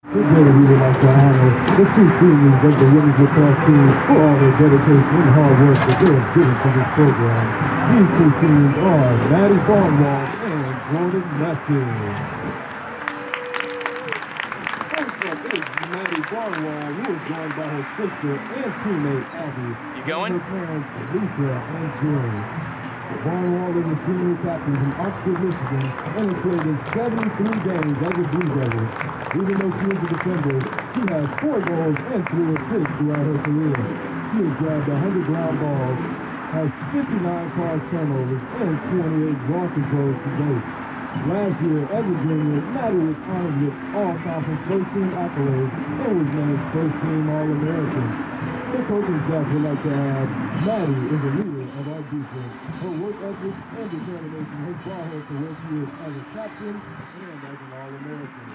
Together, we would like to honor the two seniors of the women's lacrosse team for all their dedication and hard work that they have given to this program. These two seniors are Maddie Barnwell and Jordan Messing. First up is Maddie Barnwell, who is joined by her sister and teammate Abby. You going? And her parents Lisa and Jerry. Barnwell is a senior captain from Oxford, Michigan, and has played in 73 games as a Blue Devil. Even though she is a defender, she has 4 goals and 3 assists throughout her career. She has grabbed 100 ground balls, has 59 cross turnovers, and 28 draw controls to date. Last year, as a junior, Maddie was honored with all-conference first-team accolades and was named first-team All-American. The coaching staff would like to add, Maddie is a leader of our defense. Her work ethic and determination has brought her to where she is as a captain and as an All-American.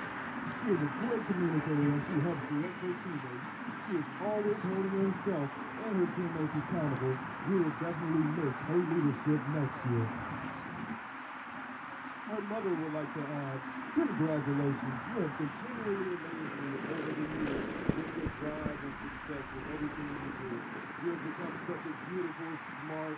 She is a great communicator and she helps direct her teammates. She is always holding herself and her teammates accountable. We will definitely miss her leadership next year. Her mother would like to add, congratulations. You have continually amazed me over the years with your drive and success with everything you do. You have become such a beautiful, smart,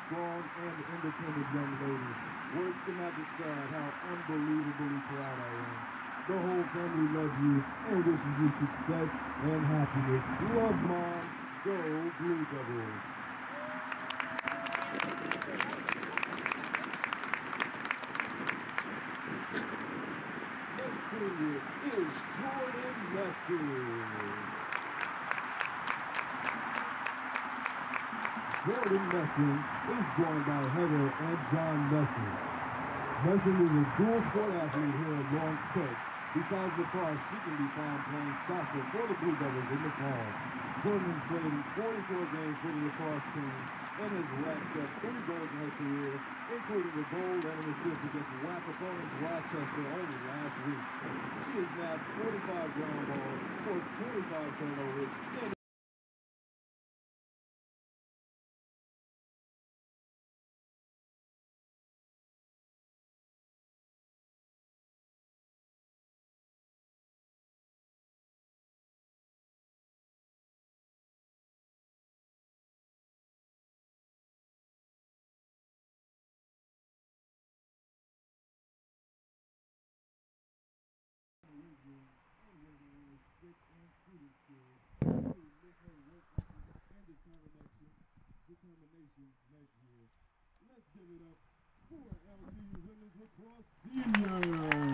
strong, and independent young lady. Words cannot describe how unbelievably proud I am. The whole family loves you and wishes you success and happiness. Love, Mom. Go Blue Devils. Senior is Jordan Messing. Jordan Messing is joined by Heather and John Messing. Messing is a dual sport athlete here at Lawrence Tech. Besides lacrosse, she can be found playing soccer for the Blue Devils in the fall. Jordan has played in 44 games for the lacrosse team and has racked up 3 goals in her career, including a goal and an assist against WLAX opponent Rochester only last week. She has nabbed 45 ground balls, forced 25 turnovers, and determination next year. Let's give it up for LTU Women's Lacrosse Seniors.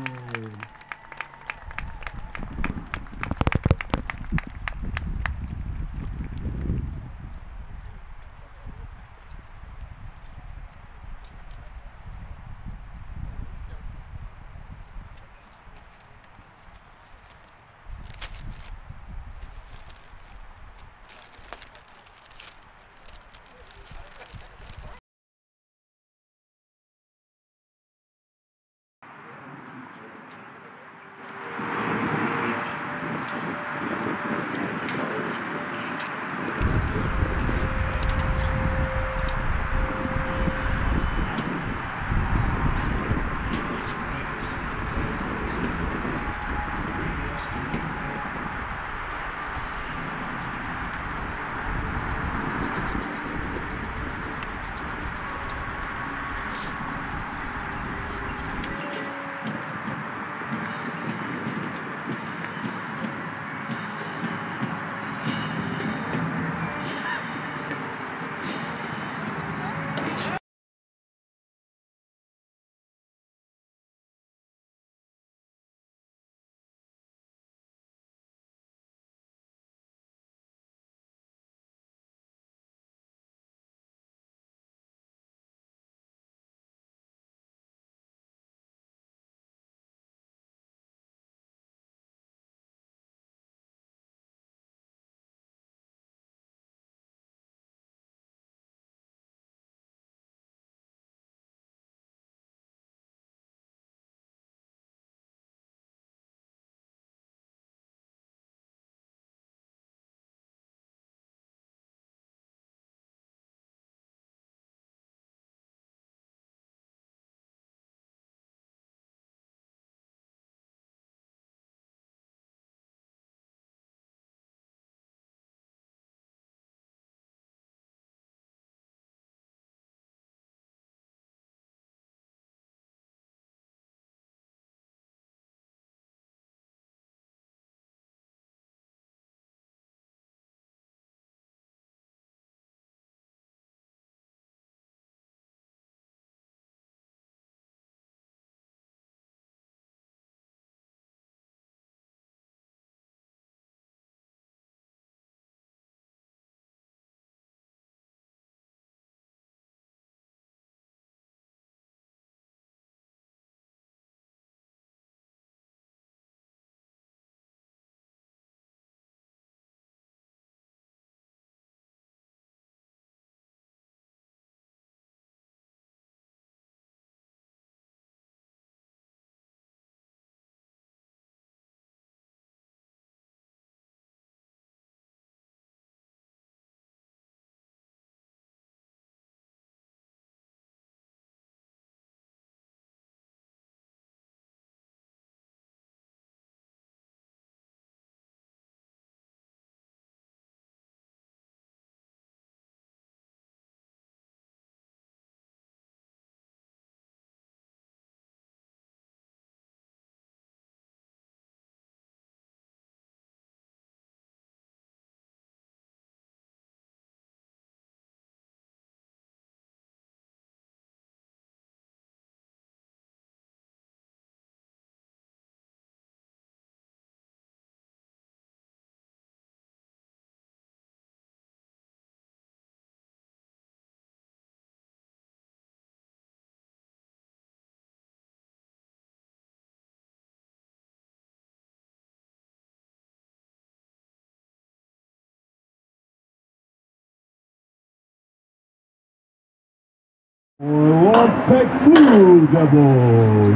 Lawrence Tech Blue Devils.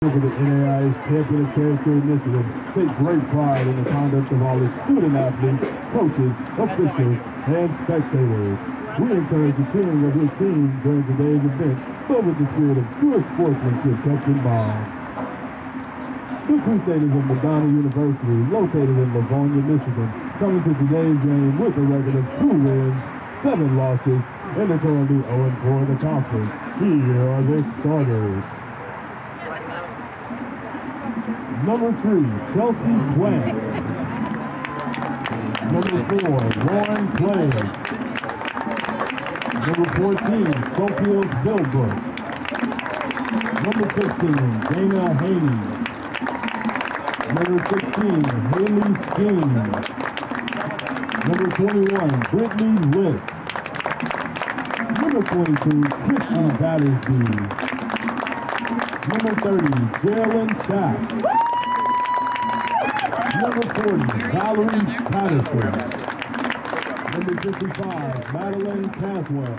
For the NAIA's Champion of Character Initiative take great pride in the conduct of all its student athletes, coaches, officials, and spectators. We encourage the cheering of your team during today's event, filled with the spirit of good sportsmanship kept in mind. The Crusaders of Madonna University, located in Livonia, Michigan, come into today's game with a record of 2 wins, 7 losses, and are currently 0-4 in the conference. Here are their starters. Number 3, Chelsea Swank. Number 4, Lauren Clay. Number 14, Sophia Billbrook. Number 15, Dana Haney. Number 16, Haley Skeen. Number 21, Brittany List. Number 22, Christy Battersby. Number 30, Geraldine Chack. Number 40, Valerie Patterson. Number 55, Madeline Caswell.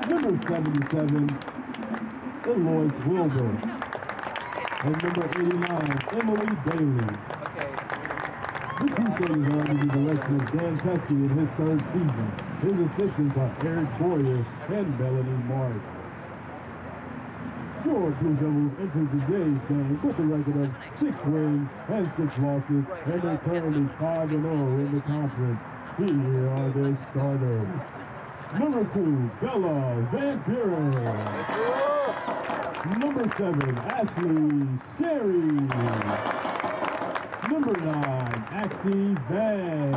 Number 77, Eloise Wilbur. And number 89, Emily Bailey. The Crusaders are under the direction of Dan Teskey in his 3rd season. His assistants are Eric Boyer and Melanie Mark. Your Blue Devils entered today's game with a record of 6 wins and 6 losses, and they're currently 5-0 in the conference. Here are their starters. Number 2, Bella Van Buren. Number 7, Ashley Sherry. Number 9, Axie Van.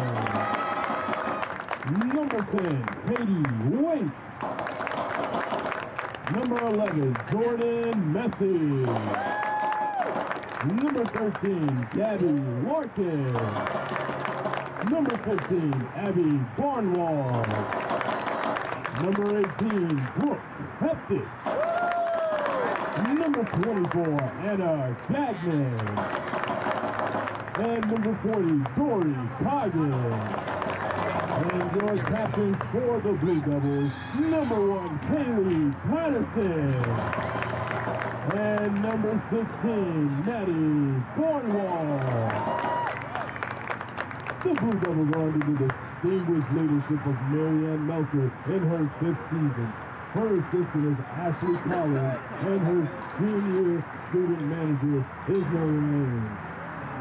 Number 10, Katie Waits. Number 11, Jordan Messi. Number 13, Gabby Larkin. Number 15, Abby Barnwell. Number 18, Brooke Heptich. Number 24, Anna Gagnon. And number 40, Dory Coggin. And your captains for the Blue Devils, number 1, Kaylee Patterson. And number 16, Maddie Barnwell. The Blue Devils are under the distinguished leadership of Marianne Meltzer in her 5th season. Her assistant is Ashley Collins, and her senior student manager is Lorraine.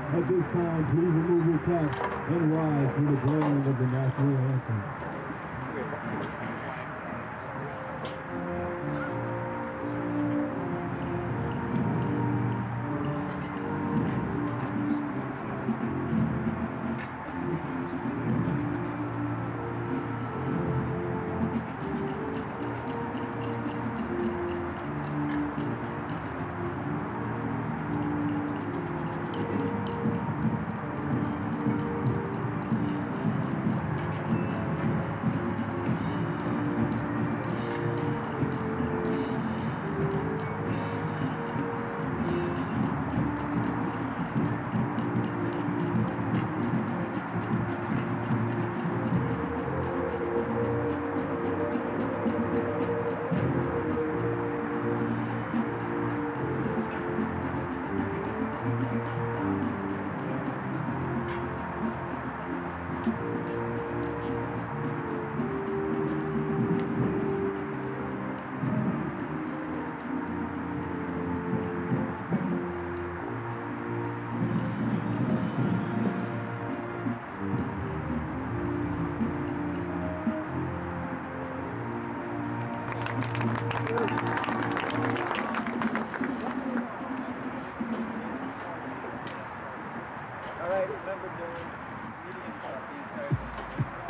At this time, please remove your caps and rise for the playing of the national anthem.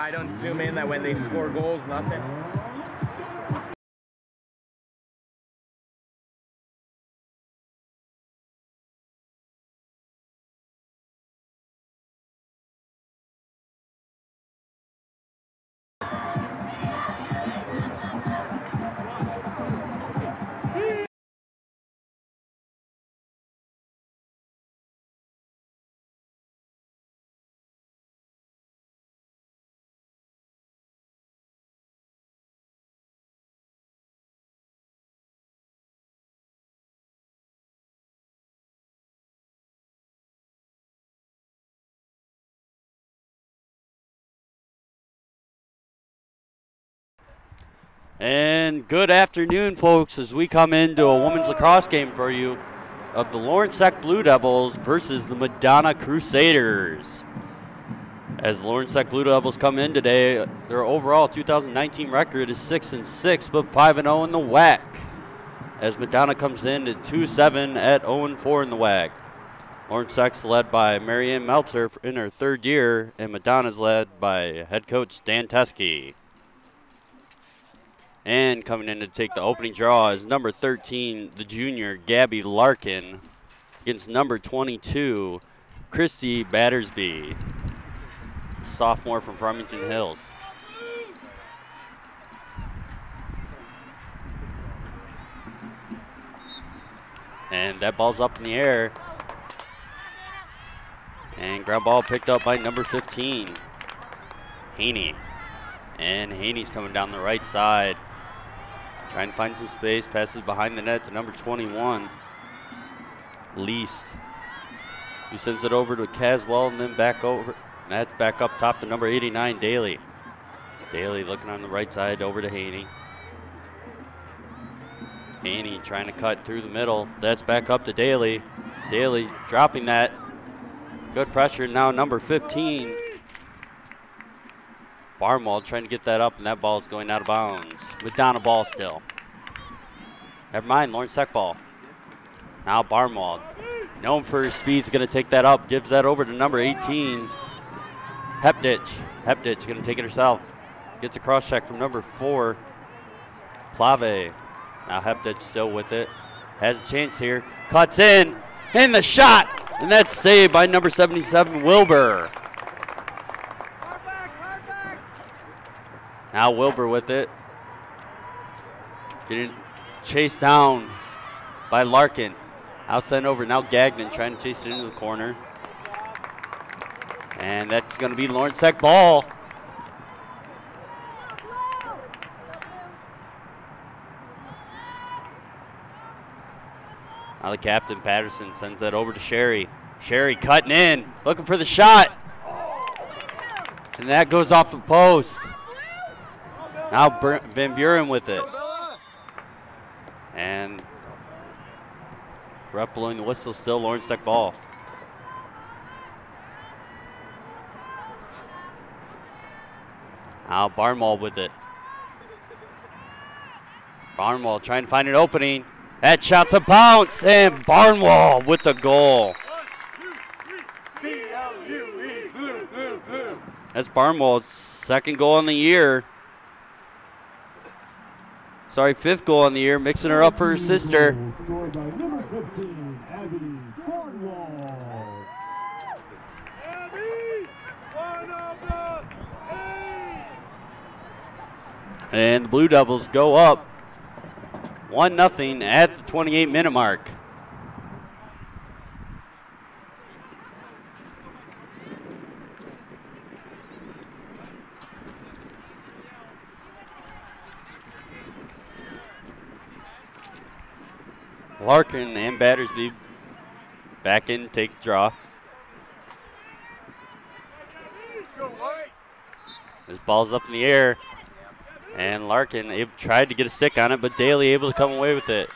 I don't zoom in that when they score goals, nothing. And good afternoon, folks, as we come into a women's lacrosse game for you of the Lawrence Tech Blue Devils versus the Madonna Crusaders. As the Lawrence Tech Blue Devils come in today, their overall 2019 record is 6-6, but 5-0 in the WLAC. As Madonna comes in at 2-7 at 0-4 in the WLAC. Lawrence Tech's led by Marianne Meltzer in her third year, and Madonna's led by head coach Dan Teskey. And coming in to take the opening draw is number 13, the junior, Gabby Larkin, against number 22, Christy Battersby, sophomore from Farmington Hills. And that ball's up in the air. And ground ball picked up by number 15, Haney. And Haney's coming down the right side. Trying to find some space, passes behind the net to number 21, Least, who sends it over to Caswell and then back over. That's back up top to number 89, Daly. Daly looking on the right side over to Haney. Haney trying to cut through the middle. That's back up to Daly. Daly dropping that. Good pressure. Now number 15. Barnwell trying to get that up, and that ball is going out of bounds. Madonna ball still. Never mind, Lawrence Tech ball. Now Barnwell, known for his speed, is going to take that up. Gives that over to number 18, Hepditch. Hepditch going to take it herself. Gets a cross check from number 4, Plave. Now Hepditch still with it. Has a chance here. Cuts in the shot. And that's saved by number 77, Wilbur. Now Wilbur with it. Getting chased down by Larkin. Out sent over. Now Gagnon trying to chase it into the corner. And that's going to be Lawrence Tech ball. Now the captain, Patterson, sends that over to Sherry. Sherry cutting in, looking for the shot. And that goes off the post. Now Van Buren with it. And ref blowing the whistle, still Lawrence Tech ball. Now Barnwell with it. Barnwell trying to find an opening. That shot's a bounce, and Barnwell with the goal. That's Barnwell's second goal in the year. Sorry, fifth goal in the year, mixing her up for her sister. Scored by number 15, Abby Barnwell. And the Blue Devils go up 1-0 at the 28-minute mark. Larkin and Battersby back in, take draw. This ball's up in the air. And Larkin tried to get a stick on it, but Daly able to come away with it.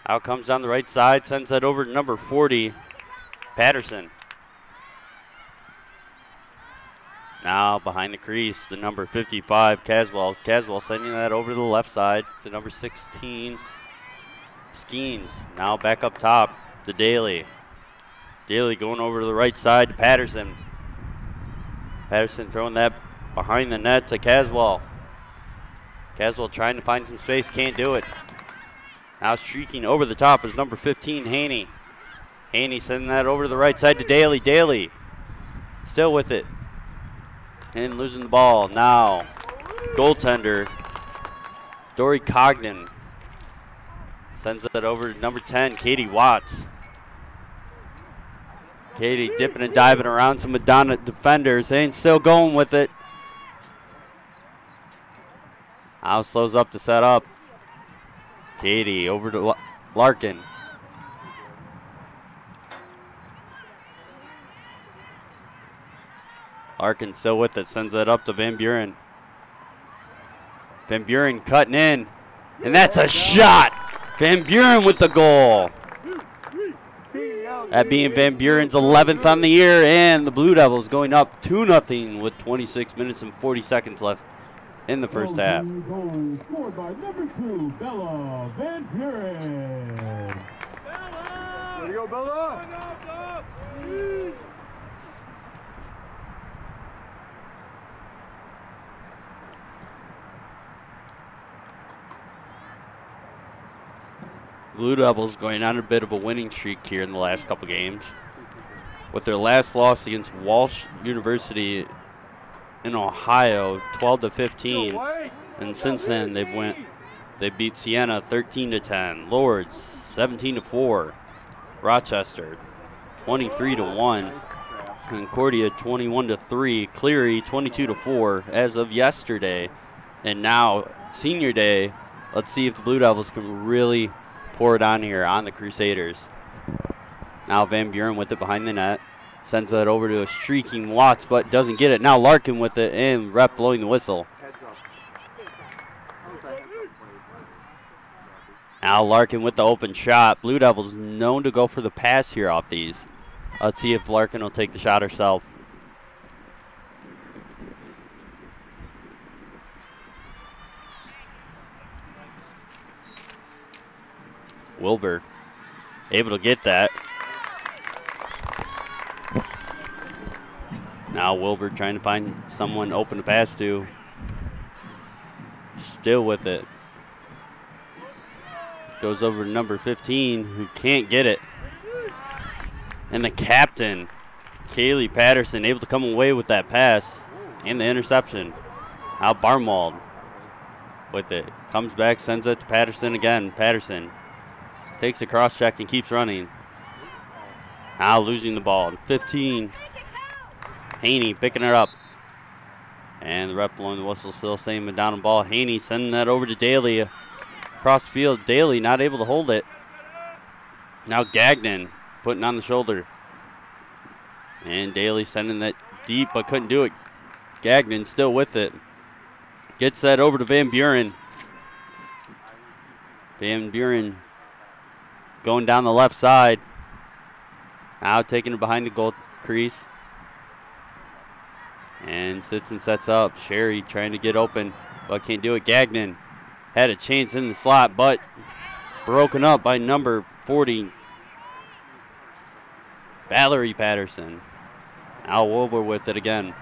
Out comes down the right side, sends that over to number 40, Patterson. Now behind the crease, the number 55, Caswell. Caswell sending that over to the left side to number 16, Skeens. Now back up top to Daly. Daly going over to the right side to Patterson. Patterson throwing that behind the net to Caswell. Caswell trying to find some space, can't do it. Now streaking over the top is number 15, Haney. Haney sending that over to the right side to Daly. Daly still with it. And losing the ball. Now, goaltender, Dory Cogden. Sends that over to number 10, Katie Watts. Katie dipping and diving around some Madonna defenders. Ain't still going with it. Now slows up to set up. Katie over to Larkin. Larkin still with it, sends that up to Van Buren. Van Buren cutting in, and that's a shot. Van Buren with the goal. That being Van Buren's 11th on the year, and the Blue Devils going up 2-0 with 26 minutes and 40 seconds left in the first half. Goal scored by number 2, Bella Van Buren. There you go, Bella. Blue Devils going on a bit of a winning streak here in the last couple games, with their last loss against Walsh University in Ohio, 12-15, and since then they beat Siena 13-10, Lourdes 17-4, Rochester 23-1, Concordia 21-3, Cleary 22-4 as of yesterday, and now senior day. Let's see if the Blue Devils can really pour it on here on the Crusaders. Now Van Buren with it behind the net. Sends that over to a streaking Watts, but doesn't get it. Now Larkin with it, and ref blowing the whistle. Now Larkin with the open shot. Blue Devils known to go for the pass here off these. Let's see if Larkin will take the shot herself. Wilbur able to get that. Now Wilbur trying to find someone open to pass to. Still with it. Goes over to number 15, who can't get it. And the captain, Kaylee Patterson, able to come away with that pass and the interception. Now Barnwald with it. Comes back, sends it to Patterson again. Patterson takes a cross check and keeps running. Now losing the ball. 15. Haney picking it up. And the ref blowing the whistle, still saying Madonna ball. Haney sending that over to Daly. Across the field. Daly not able to hold it. Now Gagnon putting on the shoulder. And Daly sending that deep but couldn't do it. Gagnon still with it. Gets that over to Van Buren. Van Buren going down the left side. Now taking it behind the goal crease. And sits and sets up. Sherry trying to get open, but can't do it. Gagnon had a chance in the slot, but broken up by number 40, Valerie Patterson. Now Wilbur with it again.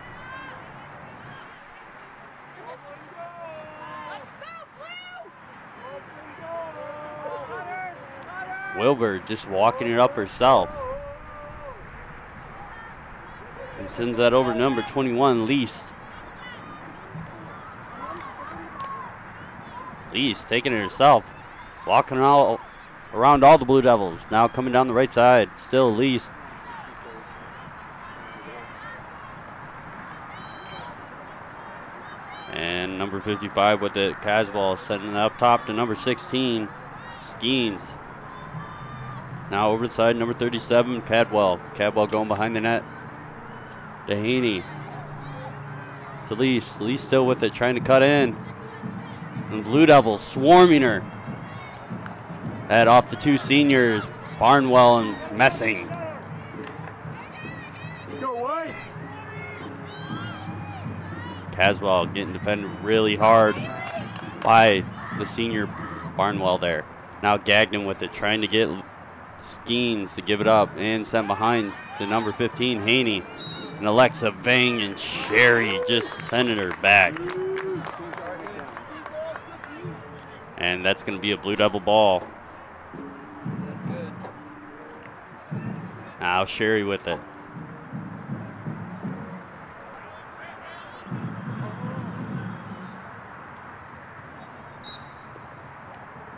Wilbur just walking it up herself. And sends that over to number 21, Least. Least taking it herself. Walking all around all the Blue Devils. Now coming down the right side. Still Least. And number 55 with it. Caswell sending it up top to number 16, Skeens. Now over the side, number 37, Cadwell. Cadwell going behind the net. Dehaney. To Lease. Lease still with it, trying to cut in. And Blue Devils swarming her. That off the two seniors, Barnwell and Messing. Caswell getting defended really hard by the senior Barnwell there. Now Gagnon with it, trying to get Skeens to give it up and sent behind to number 15, Haney. And Alexa Vang and Sherry just sending her back. And that's going to be a Blue Devil ball. Now Sherry with it.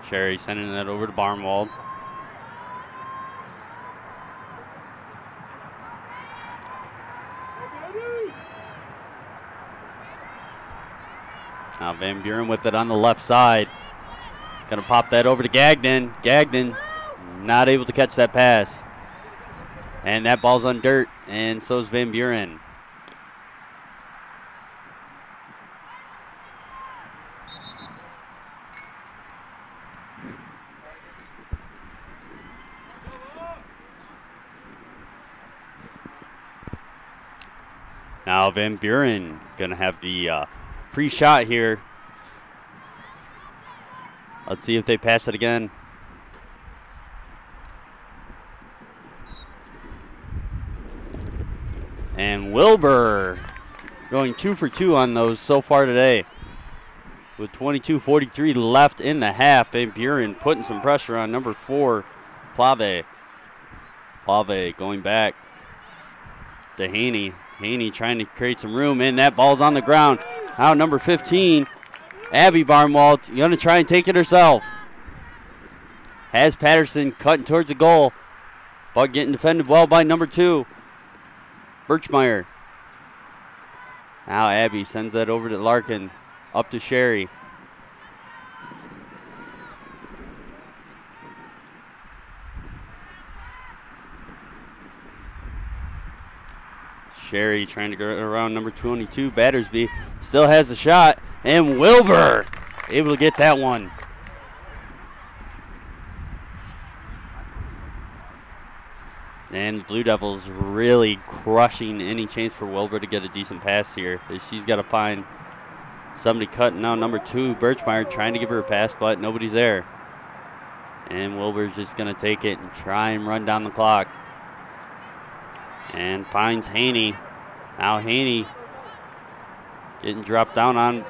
Sherry sending that over to Barnwald. Now Van Buren with it on the left side. Gonna pop that over to Gagnon. Gagnon not able to catch that pass. And that ball's on dirt, and so is Van Now Van Buren going to have the free shot here. Let's see if they pass it again. And Wilbur going 2 for 2 on those so far today. With 22:43 left in the half, Van Buren putting some pressure on number 4, Plave. Plave going back to Haney. Haney trying to create some room, and that ball's on the ground. Now number 15, Abby Barnwald, going to try and take it herself. Has Patterson cutting towards the goal, but getting defended well by number 2, Birchmeyer. Now Abby sends that over to Larkin, up to Sherry. Sherry trying to go around number 22, Battersby. Still has the shot, and Wilbur able to get that one. And Blue Devils really crushing any chance for Wilbur to get a decent pass here. She's got to find somebody cutting out number 2, Birchmeyer, trying to give her a pass, but nobody's there. And Wilbur's just going to take it and try and run down the clock. And finds Haney. Now Haney getting dropped down on.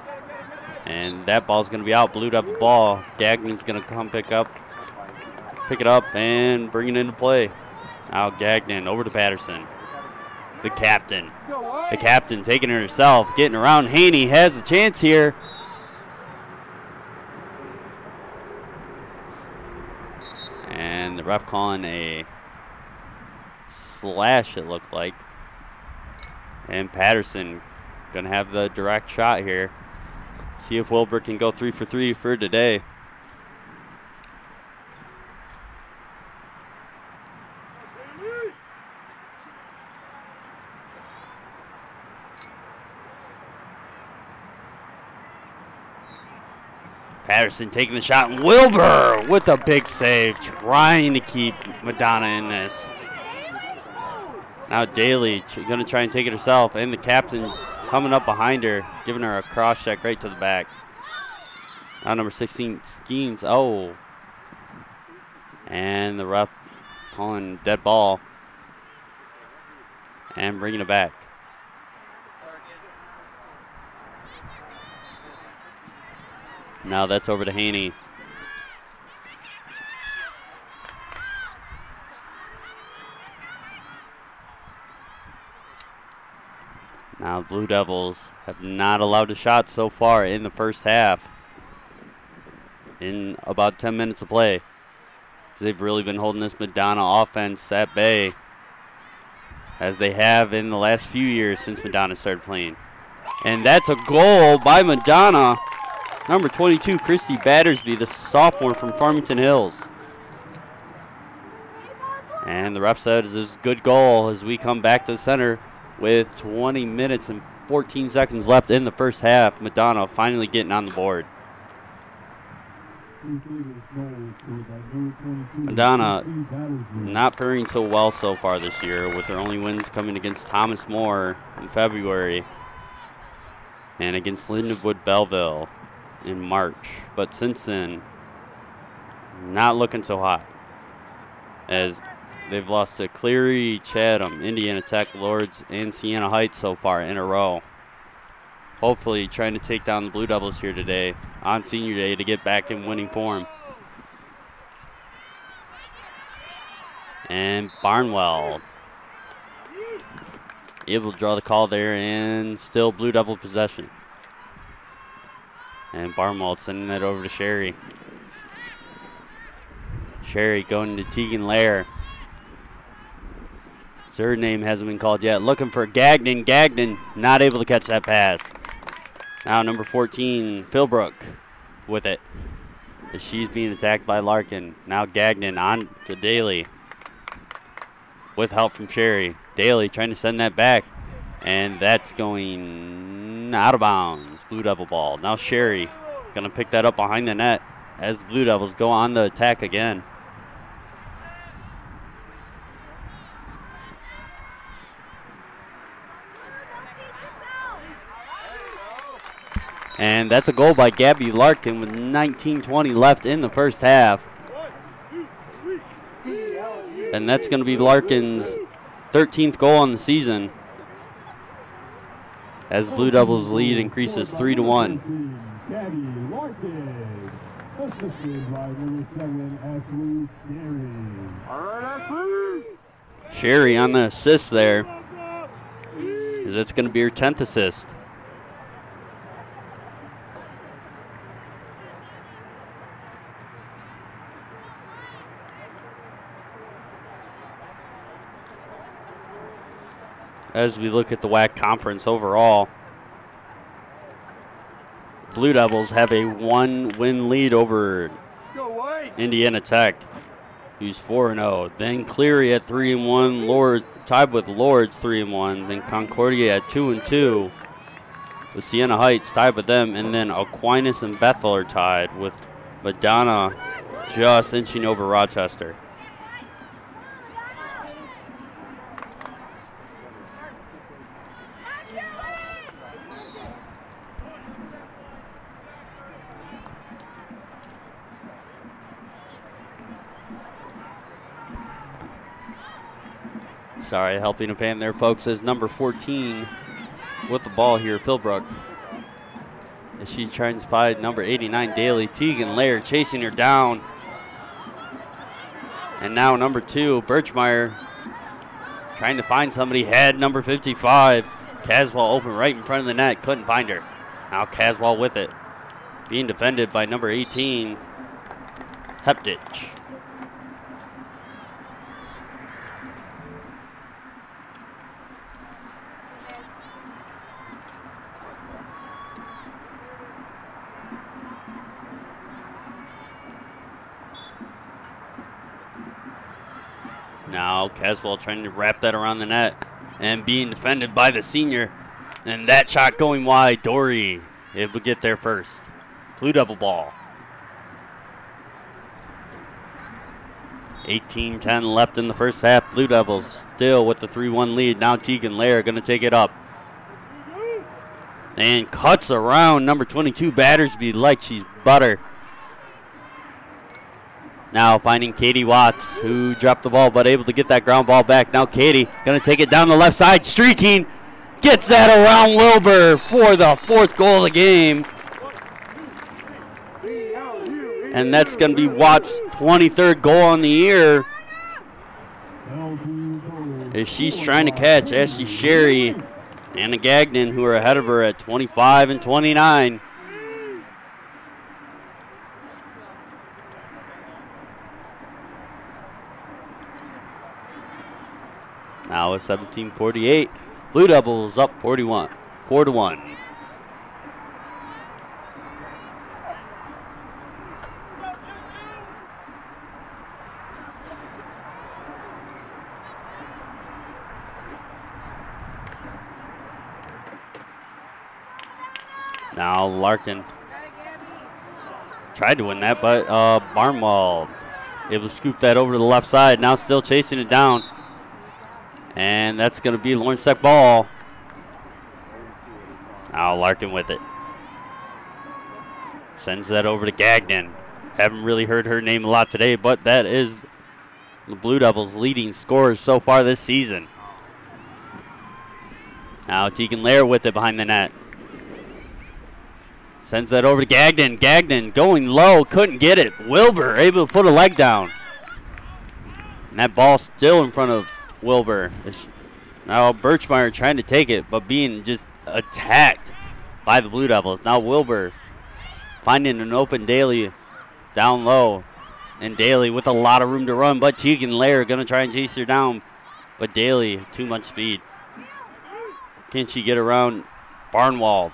And that ball's going to be out. Blue Devil ball. Gagnon's going to come pick it up and bring it into play. Now Gagnon over to Patterson. The captain. The captain taking it herself, getting around Haney, has a chance here. And the ref calling a slash, it looked like. And Patterson gonna have the direct shot here. See if Wilbur can go 3 for 3 for today. Patterson taking the shot, and Wilbur with a big save, trying to keep Madonna in this. Now Daly going to try and take it herself, and the captain coming up behind her, giving her a cross check right to the back. Now number 16, Skeens, oh. And the ref calling dead ball and bringing it back. Now that's over to Haney. Now Blue Devils have not allowed a shot so far in the first half. In about 10 minutes of play. They've really been holding this Madonna offense at bay, as they have in the last few years since Madonna started playing. And that's a goal by Madonna. Number 22, Christy Battersby, the sophomore from Farmington Hills. And the ref said this is a good goal as we come back to the center with 20 minutes and 14 seconds left in the first half. Madonna finally getting on the board. Madonna not faring so well so far this year, with their only wins coming against Thomas More in February and against Lindenwood Belleville in March. But since then, not looking so hot, as they've lost to Cleary, Chatham, Indiana Tech, Lourdes, and Siena Heights so far in a row. Hopefully trying to take down the Blue Devils here today on Senior Day to get back in winning form. And Barnwell able to draw the call there, and still Blue Devil possession. And Barnwell sending that over to Sherry. Sherry going to Tegan Lair. Her name hasn't been called yet. Looking for Gagnon. Gagnon not able to catch that pass. Now number 14, Philbrook with it. As she's being attacked by Larkin. Now Gagnon on to Daly with help from Sherry. Daly trying to send that back. And that's going out of bounds. Blue Devil ball. Now Sherry going to pick that up behind the net as the Blue Devils go on the attack again. And that's a goal by Gabby Larkin with 19:20 left in the first half. And that's going to be Larkin's 13th goal on the season, as Blue Devils' lead increases 3-1. Gabby Larkin, assisted by number 7, Ashley Sherry. All right, Ashley. Sherry on the assist there, as that's going to be her 10th assist. As we look at the WLAC conference overall, Blue Devils have a 1-win lead over Indiana Tech, who's 4-0. Then Cleary at 3-1, Lord tied with Lourdes 3-1. Then Concordia at 2-2, with Siena Heights tied with them, and then Aquinas and Bethel are tied, with Madonna just inching over Rochester. Sorry, helping a fan there, folks, as number 14 with the ball here, Philbrook. As she tries to find number 89, Daly. Tegan Lair chasing her down. And now number 2, Birchmeyer, trying to find somebody. Had number 55. Caswell open right in front of the net. Couldn't find her. Now Caswell with it. Being defended by number 18, Heptich. Now Caswell trying to wrap that around the net and being defended by the senior. And that shot going wide. Dory able to get there first. Blue Devil ball. 18-10 left in the first half. Blue Devils still with the 3-1 lead. Now Tegan Lair going to take it up. And cuts around number 22, Battersby, like she's butter. Now finding Katie Watts, who dropped the ball but able to get that ground ball back. Now Katie going to take it down the left side, streaking. Gets that around Wilbur for the 4th goal of the game. And that's going to be Watts' 23rd goal on the year, as she's trying to catch Ashley Sherry and Anna Gagnon, who are ahead of her at 25 and 29. Now with 17:48, Blue Devils up 4-1. Now Larkin tried to win that, but Barnwell able to scoop that over to the left side. Now still chasing it down. And that's going to be Lawrence Tech ball. Now Larkin with it. Sends that over to Gagnon. Haven't really heard her name a lot today, but that is the Blue Devils' leading scorer so far this season. Now Tegan Lair with it behind the net. Sends that over to Gagnon. Gagnon going low, couldn't get it. Wilbur able to put a leg down. And that ball still in front of Wilbur. Now Birchmeyer trying to take it, but being just attacked by the Blue Devils. Now Wilbur finding an open Daly down low. And Daly with a lot of room to run, but Tegan Lair going to try and chase her down. But Daly, too much speed. Can she get around Barnwell?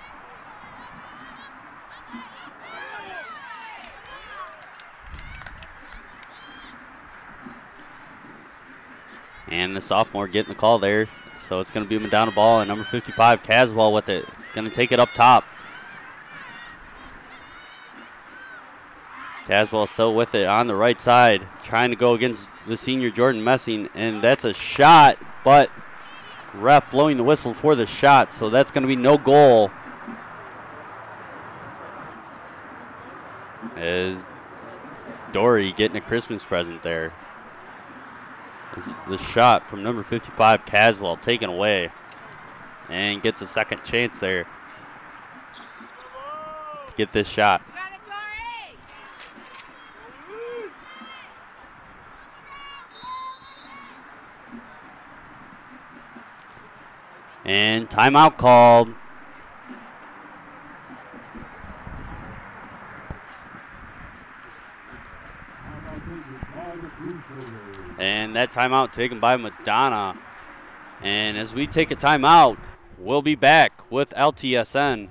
And the sophomore getting the call there. So it's going to be a Madonna ball, and number 55, Caswell with it. Going to take it up top. Caswell still with it on the right side, trying to go against the senior Jordan Messing, and that's a shot, but ref blowing the whistle for the shot, so that's going to be no goal Is Dory getting a Christmas present there. The shot from number 55, Caswell, taken away. And gets a second chance there to get this shot. And timeout called. And that timeout taken by Madonna. And as we take a timeout, we'll be back with LTSN.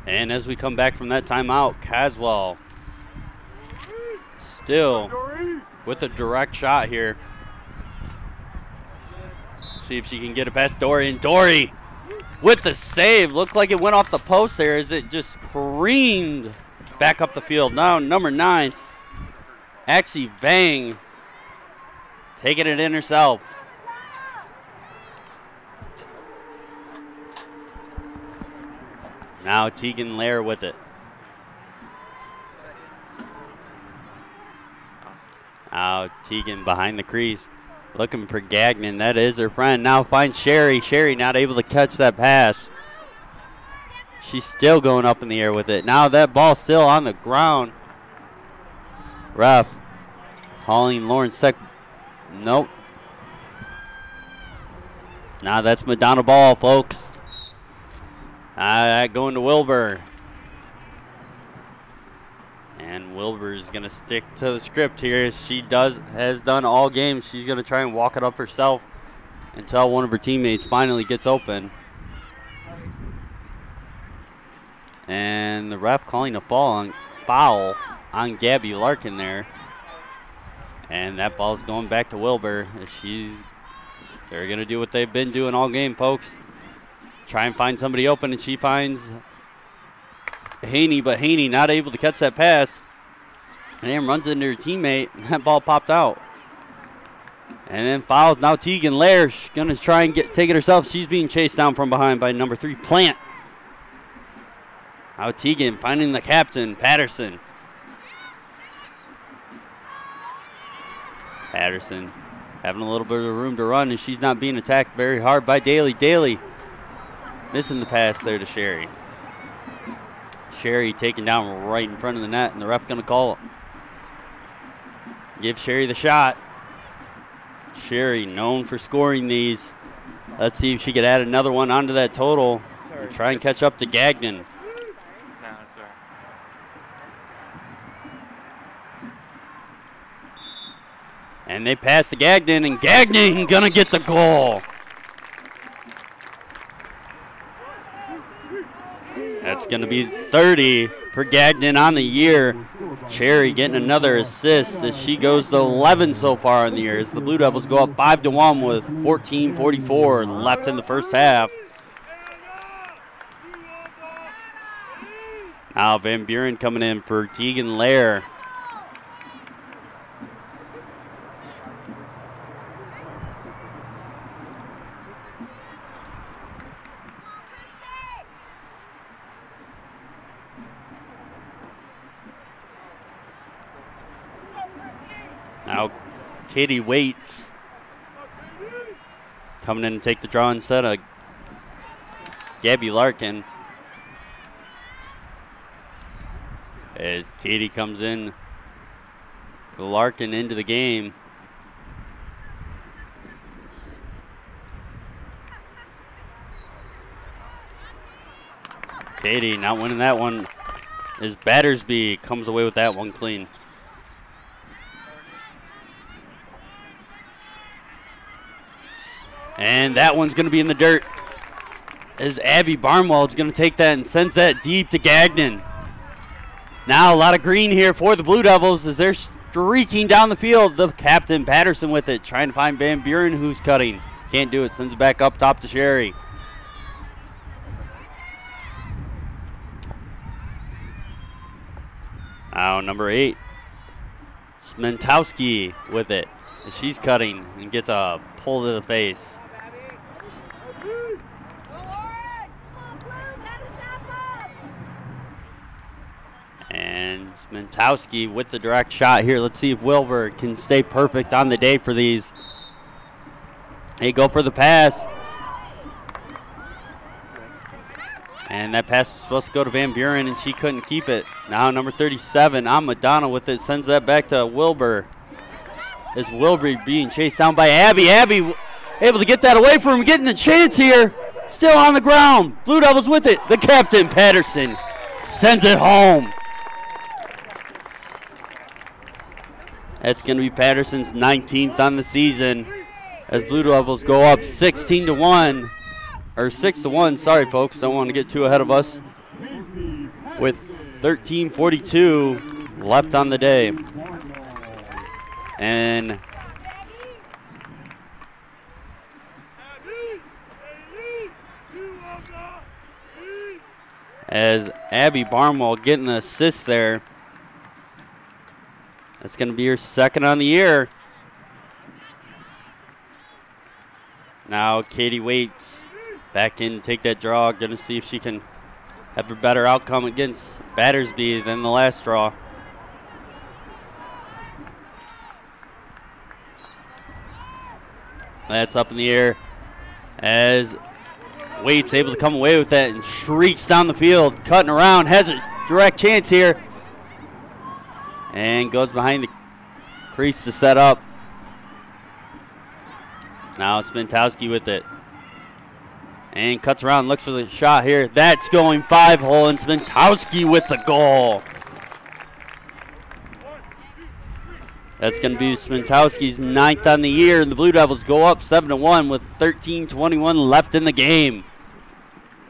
And as we come back from that timeout, Caswell still with a direct shot here. See if she can get it past Dory. And Dory with the save. Looked like it went off the post there as it just careened back up the field. Now number 9, Axie Vang, taking it in herself. Now Tegan Lair with it. Now Tegan behind the crease, looking for Gagnon. That is her friend. Now finds Sherry. Sherry not able to catch that pass. She's still going up in the air with it. Now that ball still on the ground. Ref calling Lawrence Tech. Nope. Now that's Madonna ball, folks. Going to Wilbur. And Wilbur's going to stick to the script here. She has done all game. She's going to try and walk it up herself until one of her teammates finally gets open. And the ref calling a foul on Gabby Larkin there. And that ball's going back to Wilbur. They're going to do what they've been doing all game, folks. Try and find somebody open, and she finds Haney, but Haney not able to catch that pass. And runs into her teammate, and that ball popped out. And then fouls now Tegan Lair. She's going to try and take it herself. She's being chased down from behind by number 3, Plant. Now Tegan finding the captain, Patterson. Patterson having a little bit of room to run, and she's not being attacked very hard by Daly. Daly missing the pass there to Sherry. Sherry taken down right in front of the net, and the ref going to call it. Give Sherry the shot. Sherry known for scoring these. Let's see if she could add another one onto that total and try and catch up to Gagnon. And they pass to Gagnon, and Gagnon gonna get the goal. That's gonna be 30 for Gagnon on the year. Cherry getting another assist as she goes to 11 so far in the year as the Blue Devils go up 5-1 with 14:44 left in the first half. Now Van Buren coming in for Tegan Lair. Katie Waits coming in to take the draw instead of Gabby Larkin. As Katie comes in, Larkin into the game. Katie not winning that one as Battersby comes away with that one clean. And that one's going to be in the dirt as Abby Barnwell is going to take that and sends that deep to Gagnon. Now a lot of green here for the Blue Devils as they're streaking down the field. The captain Patterson with it, trying to find Van Buren who's cutting. Can't do it, sends it back up top to Sherry. Now number 8, Smentowski with it. She's cutting and gets a pull to the face. And Smentowski with the direct shot here. Let's see if Wilbur can stay perfect on the day for these. They go for the pass. And that pass was supposed to go to Van Buren, and she couldn't keep it. Now number 37, Madonna with it, sends that back to Wilbur. As Wilbur being chased down by Abby. Abby able to get that away from him, getting a chance here. Still on the ground. Blue Devils with it. The captain, Patterson, sends it home. That's going to be Patterson's 19th on the season as Blue Devils go up 16-1. Or 6-1, sorry folks, don't want to get too ahead of us. With 13:42 left on the day. And as Abby Barnwell getting an assist there, that's going to be her second on the year. Now Katie Waits back in to take that draw. Going to see if she can have a better outcome against Battersby than the last draw. That's up in the air as Waits able to come away with that and streaks down the field, cutting around, has a direct chance here. And goes behind the crease to set up. Now it's Smentowski with it. And cuts around, looks for the shot here. That's going 5-hole, and Smentowski with the goal. That's going to be Smentowski's 9th on the year, and the Blue Devils go up 7-1 with 13:21 left in the game.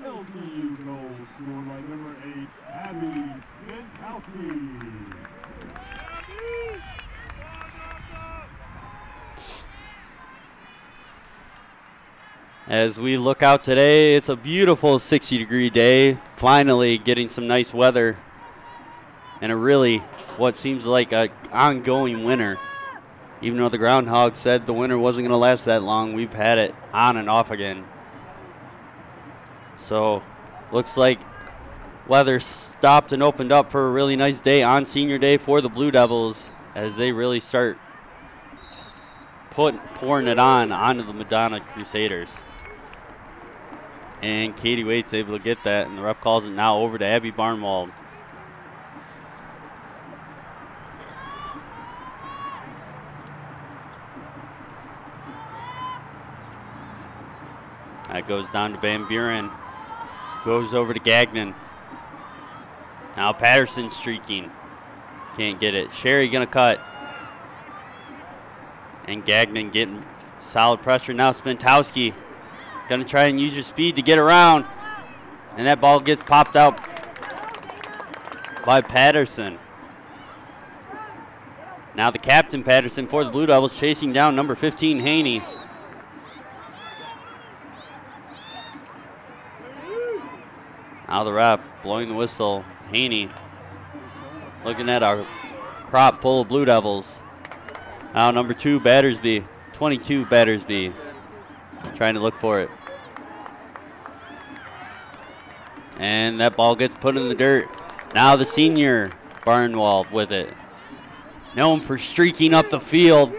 LTU goal scored by number 8, Abby Smentowski. As we look out today, it's a beautiful 60-degree day. Finally getting some nice weather and a really what seems like an ongoing winter. Even though the groundhog said the winter wasn't going to last that long, we've had it on and off again. So looks like weather stopped and opened up for a really nice day on senior day for the Blue Devils as they really start pouring it onto the Madonna Crusaders. And Katie Waits able to get that, and the ref calls it now over to Abby Barnwald. That goes down to Van Buren. Goes over to Gagnon. Now Patterson streaking. Can't get it. Sherry gonna cut. And Gagnon getting solid pressure. Now Smentowski gonna try and use your speed to get around. And that ball gets popped out by Patterson. Now the captain Patterson for the Blue Devils chasing down number 15 Haney. Now the ref blowing the whistle. Haney looking at our crop full of Blue Devils. Now number 2 Battersby, 22 Battersby, trying to look for it. And that ball gets put in the dirt. Now the senior Barnwald with it. Known for streaking up the field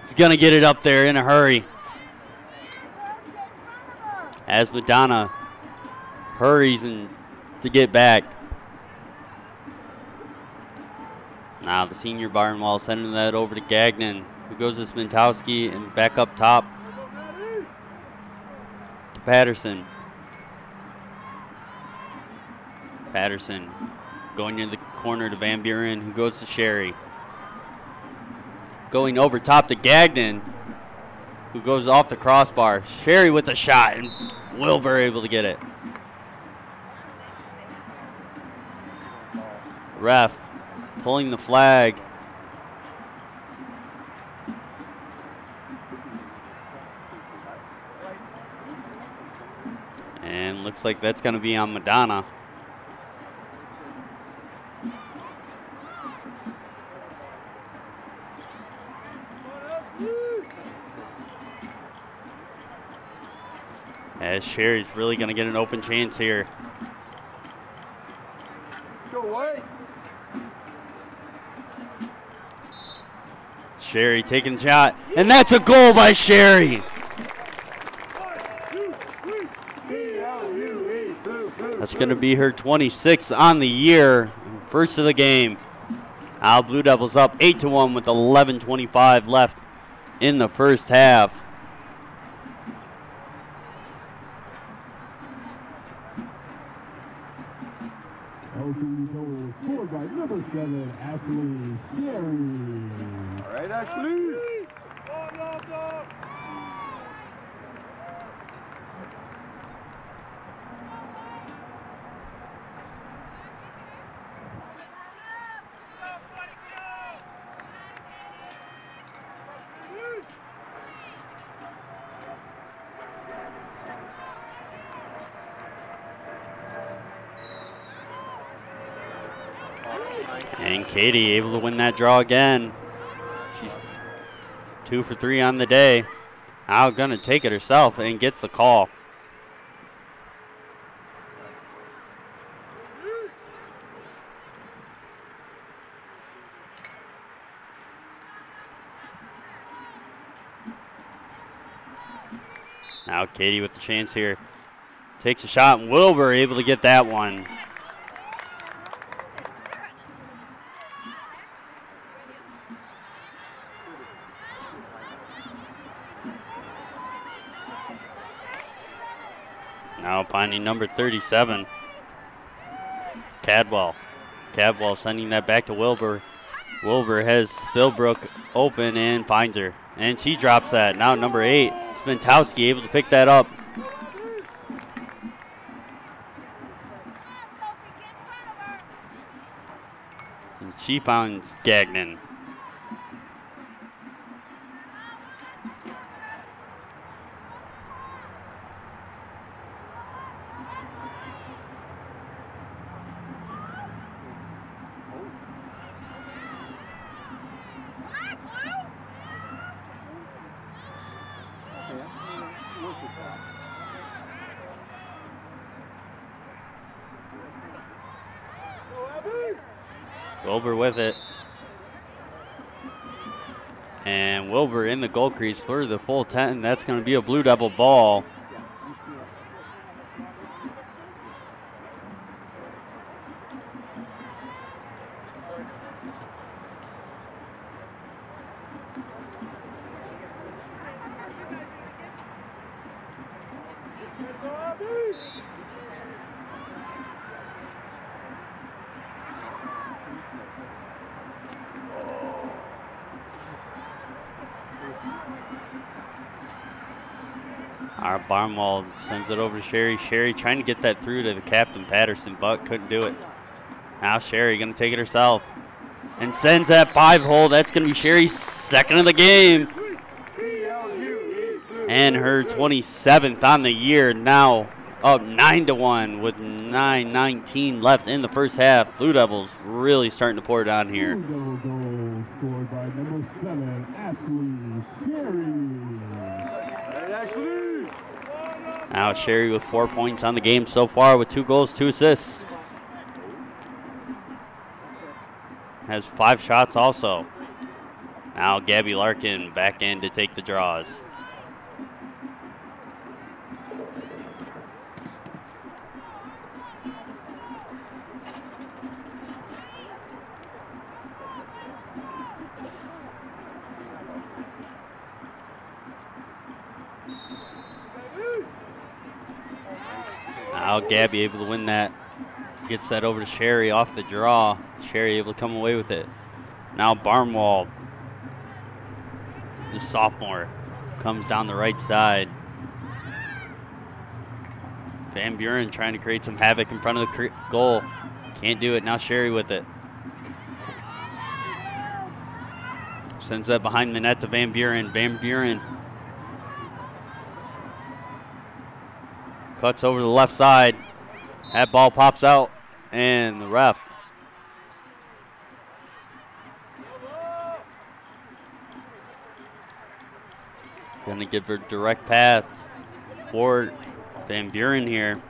He's going to get it up there in a hurry. As Madonna hurries to get back. Now the senior Barnwell sending that over to Gagnon, who goes to Smintowski and back up top to Patterson. Patterson going into the corner to Van Buren, who goes to Sherry. Going over top to Gagnon, who goes off the crossbar. Sherry with the shot, and Wilbur able to get it. Ref pulling the flag. And looks like that's going to be on Madonna. As Sherry's really going to get an open chance here. Go away. Sherry taking a shot, and that's a goal by Sherry. That's going to be her 26th on the year, first of the game. Now Blue Devils up 8-1 with 11:25 left in the first half. LTU goal scored by number 7, Ashley Sherry. All right, Ashley. And Katie able to win that draw again. She's 2 for 3 on the day. Now gonna take it herself and gets the call. Now Katie with the chance here. Takes a shot, and Wilbur able to get that one. Now finding number 37, Cadwell. Cadwell sending that back to Wilbur. Wilbur has Philbrook open and finds her. And she drops that. Now number 8, Smintowski able to pick that up. And she finds Gagnon. Wilbur with it. And Wilbur in the goal crease for the full 10. That's going to be a Blue Devil ball. Our Barnwell sends it over to Sherry. Sherry trying to get that through to the captain, Patterson, but couldn't do it. Now Sherry going to take it herself and sends that 5-hole. That's going to be Sherry's second of the game. And her 27th on the year, now up 9-1 with 9:19 left in the first half. Blue Devils really starting to pour it on here. Blue Devil goal scored by number 7, Ashley Sherry. Now Sherry with 4 points on the game so far with 2 goals, 2 assists. Has 5 shots also. Now Gabby Larkin back in to take the draws. Now Gabby able to win that. Gets that over to Sherry off the draw. Sherry able to come away with it. Now Barnwell, the sophomore, comes down the right side. Van Buren trying to create some havoc in front of the goal. Can't do it. Now Sherry with it. Sends that behind the net to Van Buren. Van Buren cuts over to the left side. That ball pops out, and the ref gonna give her direct path for Van Buren here.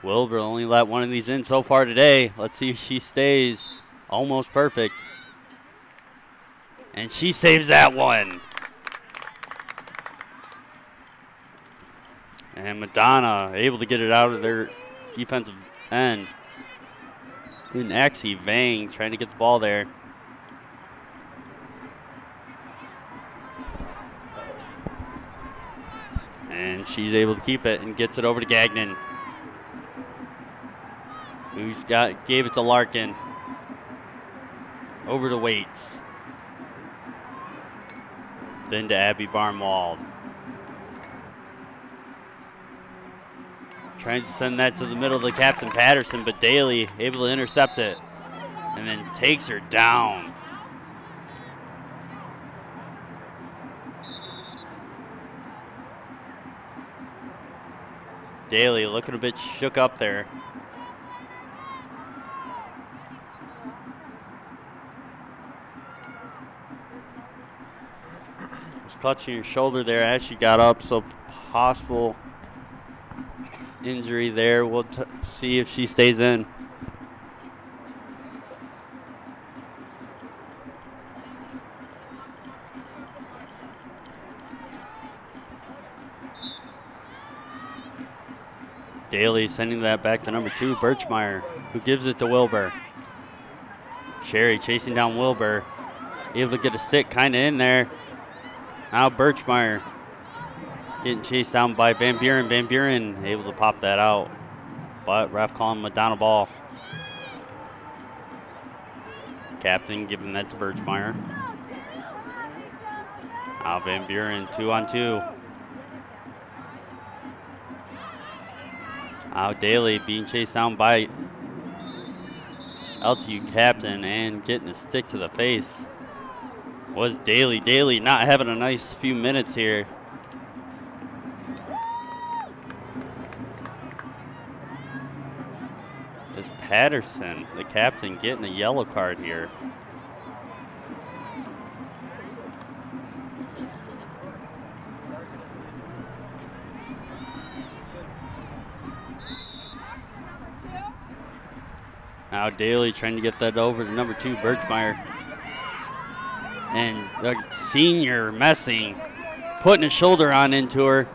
Wilbur only let one of these in so far today. Let's see if she stays. Almost perfect. And she saves that one. And Madonna able to get it out of their defensive end. And actually Vang trying to get the ball there. And she's able to keep it and gets it over to Gagnon. Gave it to Larkin. Over to Waits. Then to Abby Barnwald. Trying to send that to the middle to Captain Patterson, but Daly able to intercept it. And then takes her down. Daly looking a bit shook up there. Was clutching her shoulder there as she got up, so possible injury there. We'll see if she stays in. Daly sending that back to number 2, Birchmeyer, who gives it to Wilbur. Sherry chasing down Wilbur. Able to get a stick kind of in there. Now Birchmeyer getting chased down by Van Buren. Van Buren able to pop that out, but ref calling Madonna ball. Captain giving that to Birchmeyer. Now Van Buren 2-on-2. Now Daly being chased down by LTU captain and getting a stick to the face was Daly. Daly not having a nice few minutes here. Is Patterson, the captain, getting a yellow card here. Now Daly trying to get that over to number 2, Birchmeyer. And the senior Messing putting his shoulder on into her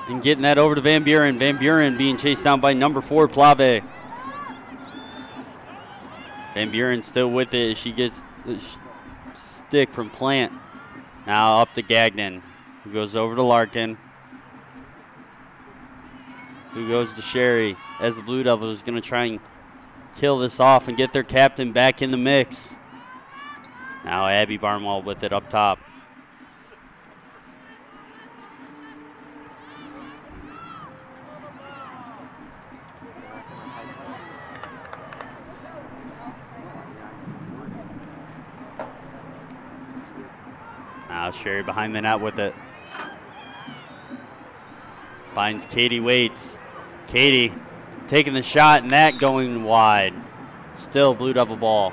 and getting that over to Van Buren. Van Buren being chased down by number 4, Plave. Van Buren still with it. She gets the stick from Plant. Now up to Gagnon, who goes over to Larkin, who goes to Sherry, as the Blue Devils is going to try and kill this off and get their captain back in the mix. Now Abby Barnwell with it up top. Now Sherry behind the net with it. Finds Katie Waits. Katie taking the shot and that going wide. Still Blue Devil ball.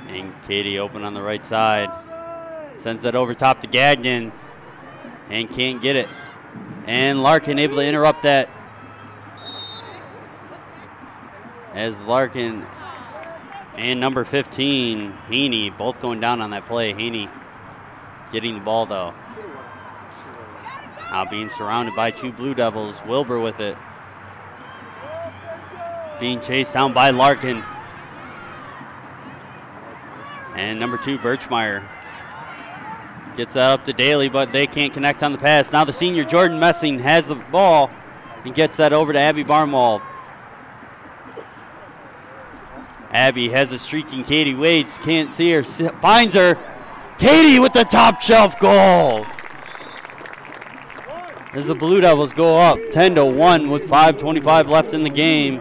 And Katie open on the right side. Sends that over top to Gagnon and can't get it. And Larkin able to interrupt that. As Larkin And number 15, Haney, both going down on that play. Haney getting the ball though. Now being surrounded by two Blue Devils. Wilbur with it. Being chased down by Larkin. And number 2, Birchmeyer. Gets that up to Daly, but they can't connect on the pass. Now the senior, Jordan Messing, has the ball and gets that over to Abby Barnwald. Abby has a streaking Katie Waits. Can't see her. Finds her. Katie with the top shelf goal. As the Blue Devils go up 10-1 with 5:25 left in the game.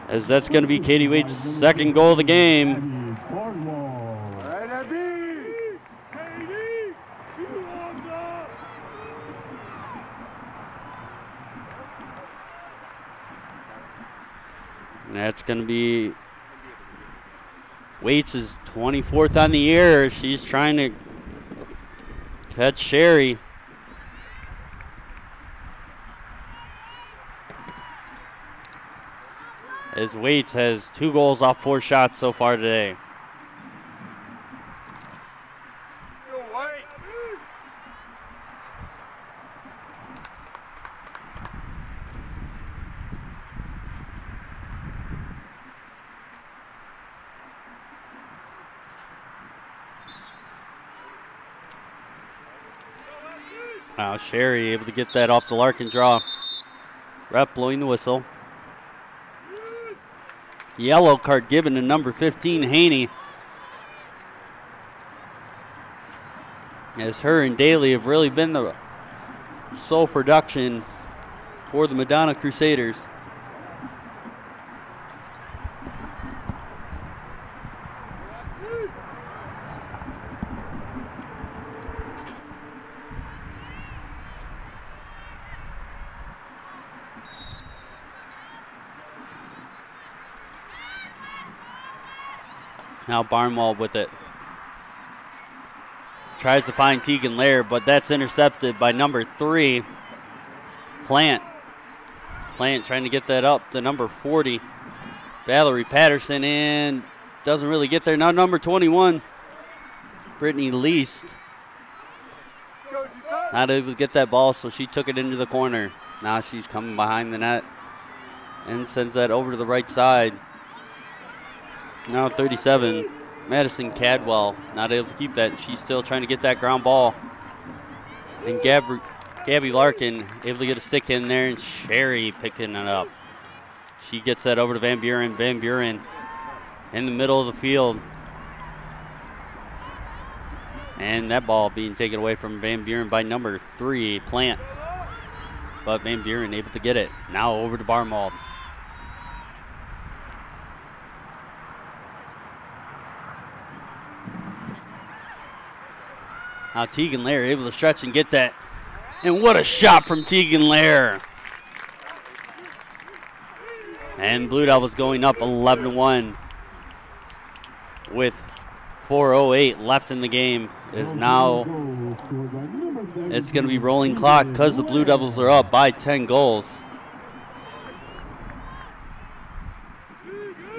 As that's going to be Katie Waits' second goal of the game. That's going to be Waits is 24th on the year. She's trying to catch Sherry. As Waits has 2 goals off 4 shots so far today. Now Sherry able to get that off the Larkin draw. Rep blowing the whistle. Yellow card given to number 15, Haney. As her and Daly have really been the sole production for the Madonna Crusaders. Now Barnwald with it. Tries to find Tegan Lair, but that's intercepted by number 3, Plant. Plant trying to get that up to number 40, Valerie Patterson, and doesn't really get there. Now number 21, Brittany Least. Not able to get that ball, so she took it into the corner. Now she's coming behind the net and sends that over to the right side. Now 37, Madison Cadwell, not able to keep that. She's still trying to get that ground ball. And Gabby Larkin able to get a stick in there, and Sherry picking it up. She gets that over to Van Buren. Van Buren in the middle of the field. And that ball being taken away from Van Buren by number 3, Plant. But Van Buren able to get it. Now over to Barnwald. Now Tegan Lair able to stretch and get that. And what a shot from Tegan Lair. And Blue Devils going up 11-1 with 4:08 left in the game. Is now it's going to be rolling clock because the Blue Devils are up by 10 goals.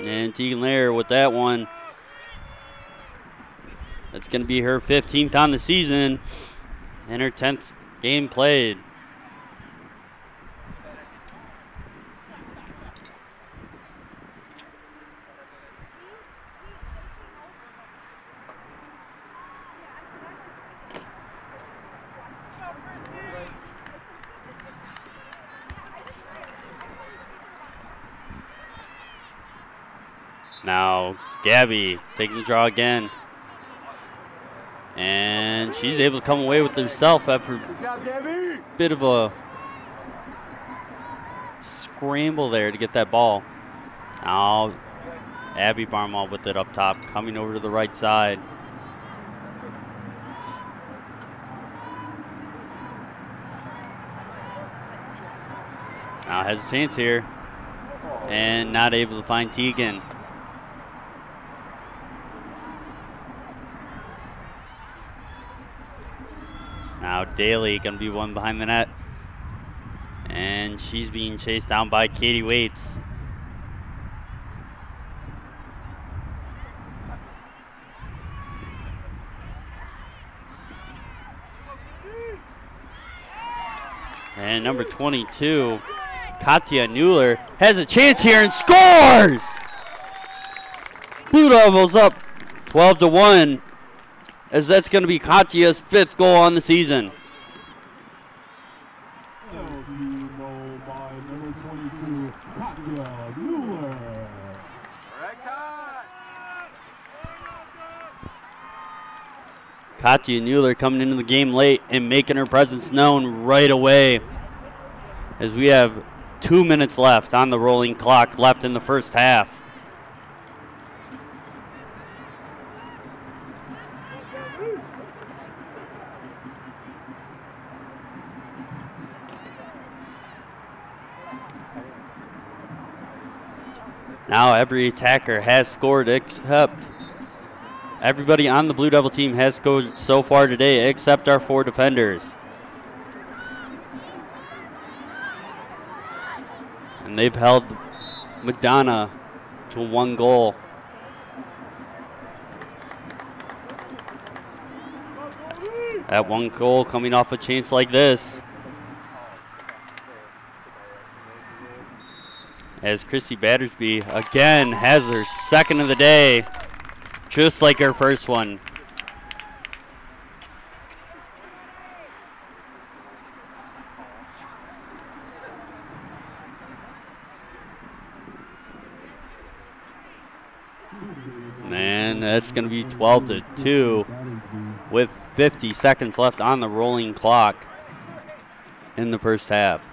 And Tegan Lair with that one. It's going to be her 15th on the season and her 10th game played. Now Gabby taking the draw again. And she's able to come away with herself after a bit of a scramble there to get that ball. Now Abby Barnwald with it up top, coming over to the right side. Now has a chance here and not able to find Tegan. Now Daly going to be one behind the net. And she's being chased down by Katie Waits. And number 22, Katya Mueller, has a chance here and scores! Blue Devils up 12-1, as that's going to be Katya's 5th goal on the season. LTU goal by number 22, Katya Mueller. Katya Mueller coming into the game late and making her presence known right away, as we have 2 minutes left on the rolling clock left in the first half. Now every attacker has scored except everybody on the Blue Devil team has scored so far today except our 4 defenders. And they've held Madonna to 1 goal. That 1 goal coming off a chance like this, as Christy Battersby again has her 2nd of the day, just like her first one. And that's going to be 12-2 with 50 seconds left on the rolling clock in the first half.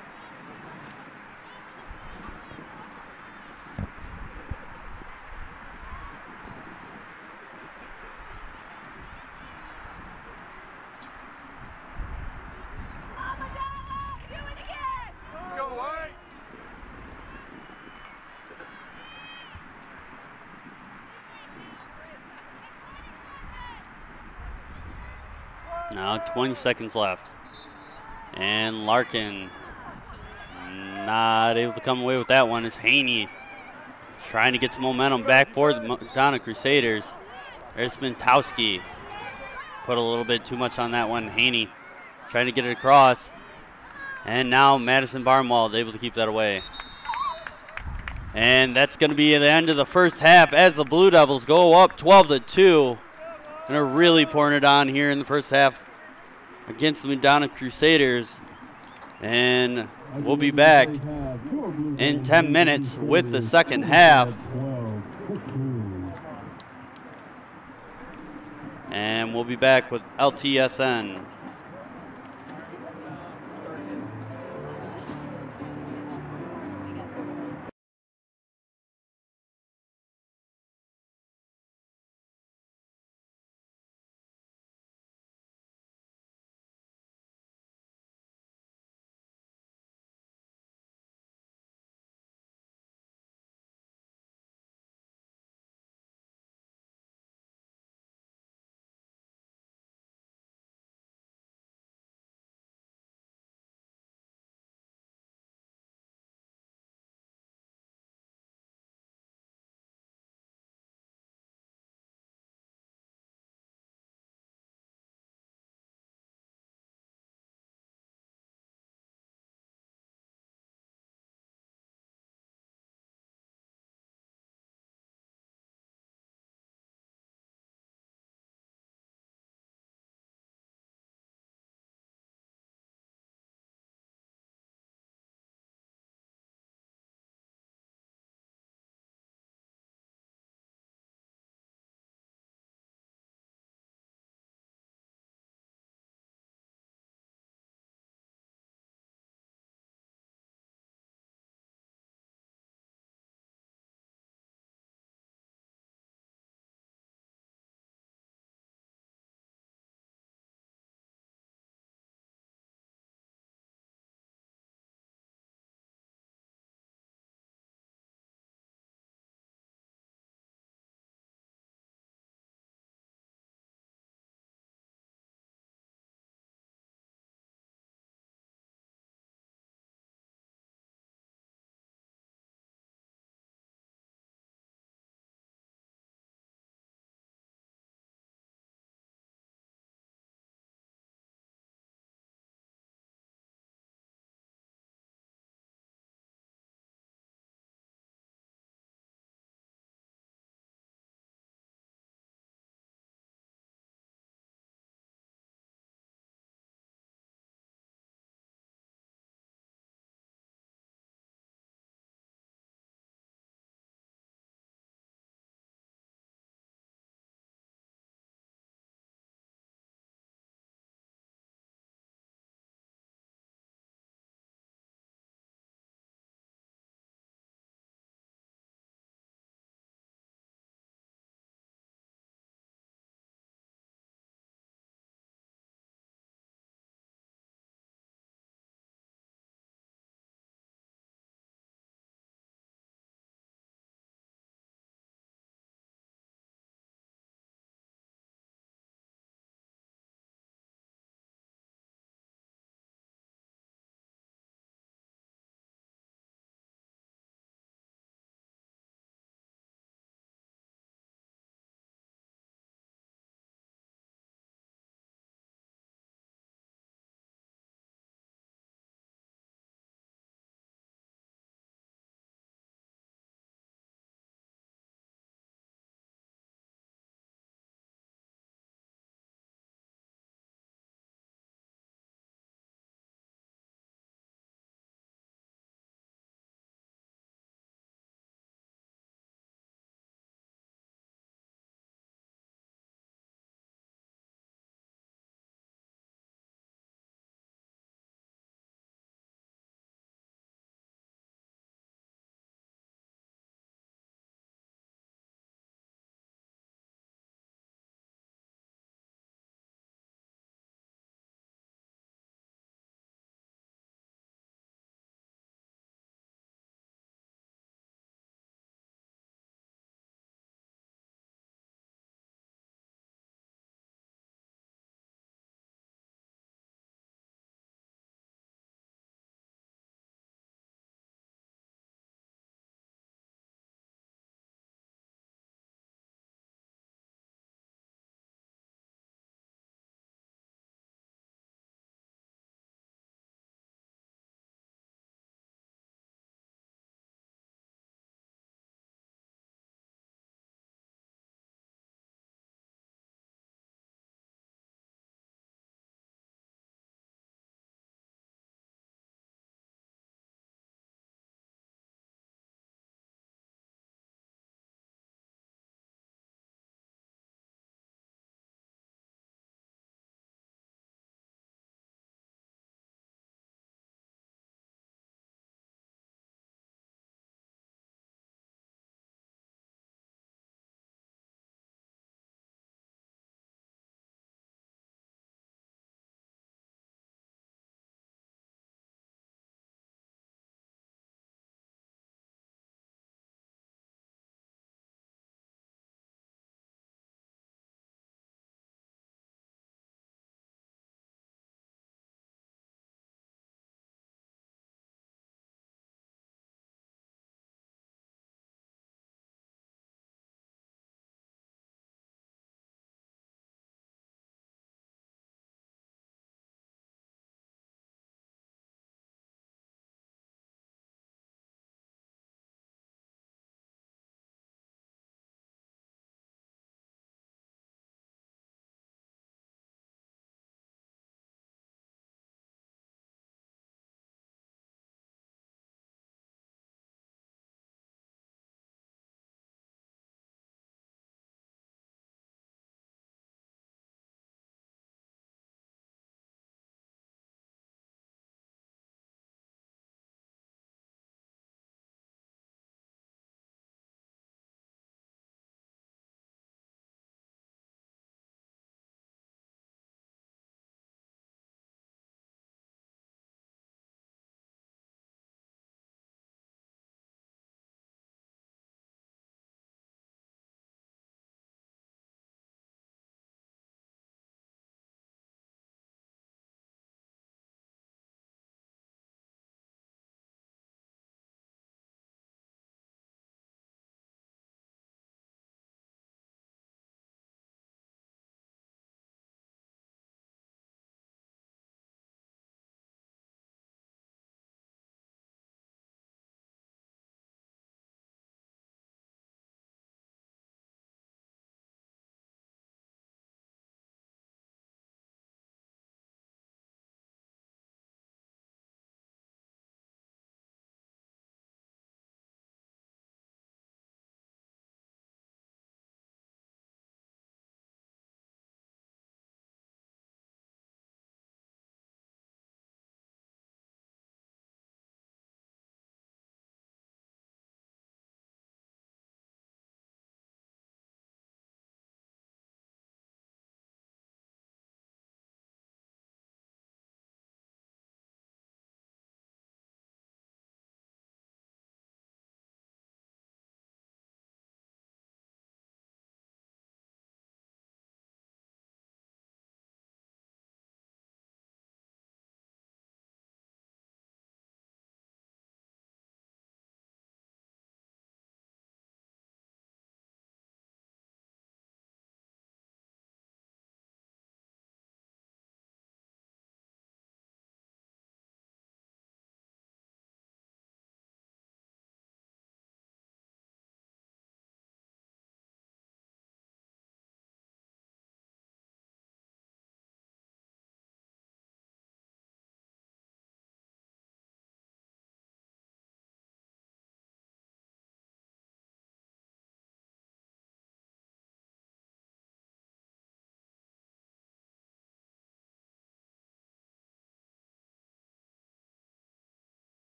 Now 20 seconds left. And Larkin not able to come away with that one, as Haney trying to get some momentum back for the Madonna Crusaders. There's Spintowski. Put a little bit too much on that one. Haney trying to get it across. And now Madison Barnwald able to keep that away. And that's going to be the end of the first half as the Blue Devils go up 12-2. And are really pouring it on here in the first half against the Madonna Crusaders. And we'll be back in 10 minutes with the second half. And we'll be back with LTSN.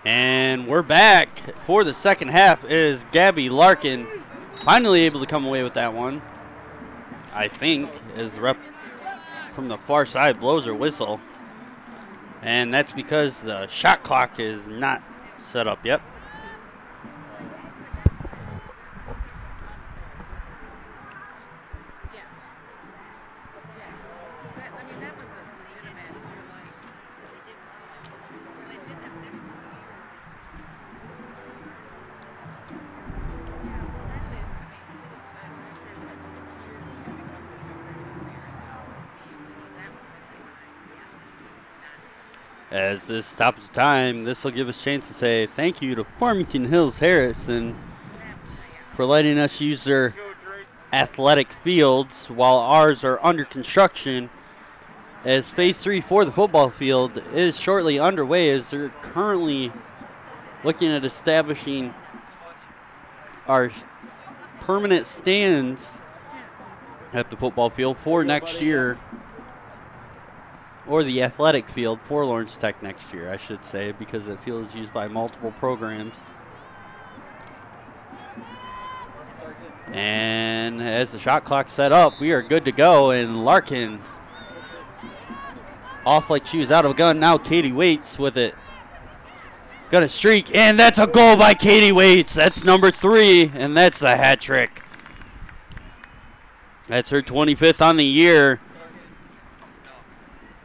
And we're back for the second half. Is Gabby Larkin finally able to come away with that one, I think, as the rep from the far side blows her whistle. And that's because the shot clock is not set up yet. As this stoppage time, this will give us a chance to say thank you to Farmington Hills Harrison for letting us use their athletic fields while ours are under construction, as phase 3 for the football field is shortly underway, as they're currently looking at establishing our permanent stands at the football field for next year. Or the athletic field for Lawrence Tech next year, I should say, because that field is used by multiple programs. And as the shot clock set up, we are good to go. And Larkin off like she was out of a gun. Now Katie Waits with it. Gonna streak, and that's a goal by Katie Waits. That's number 3, and that's a hat trick. That's her 25th on the year,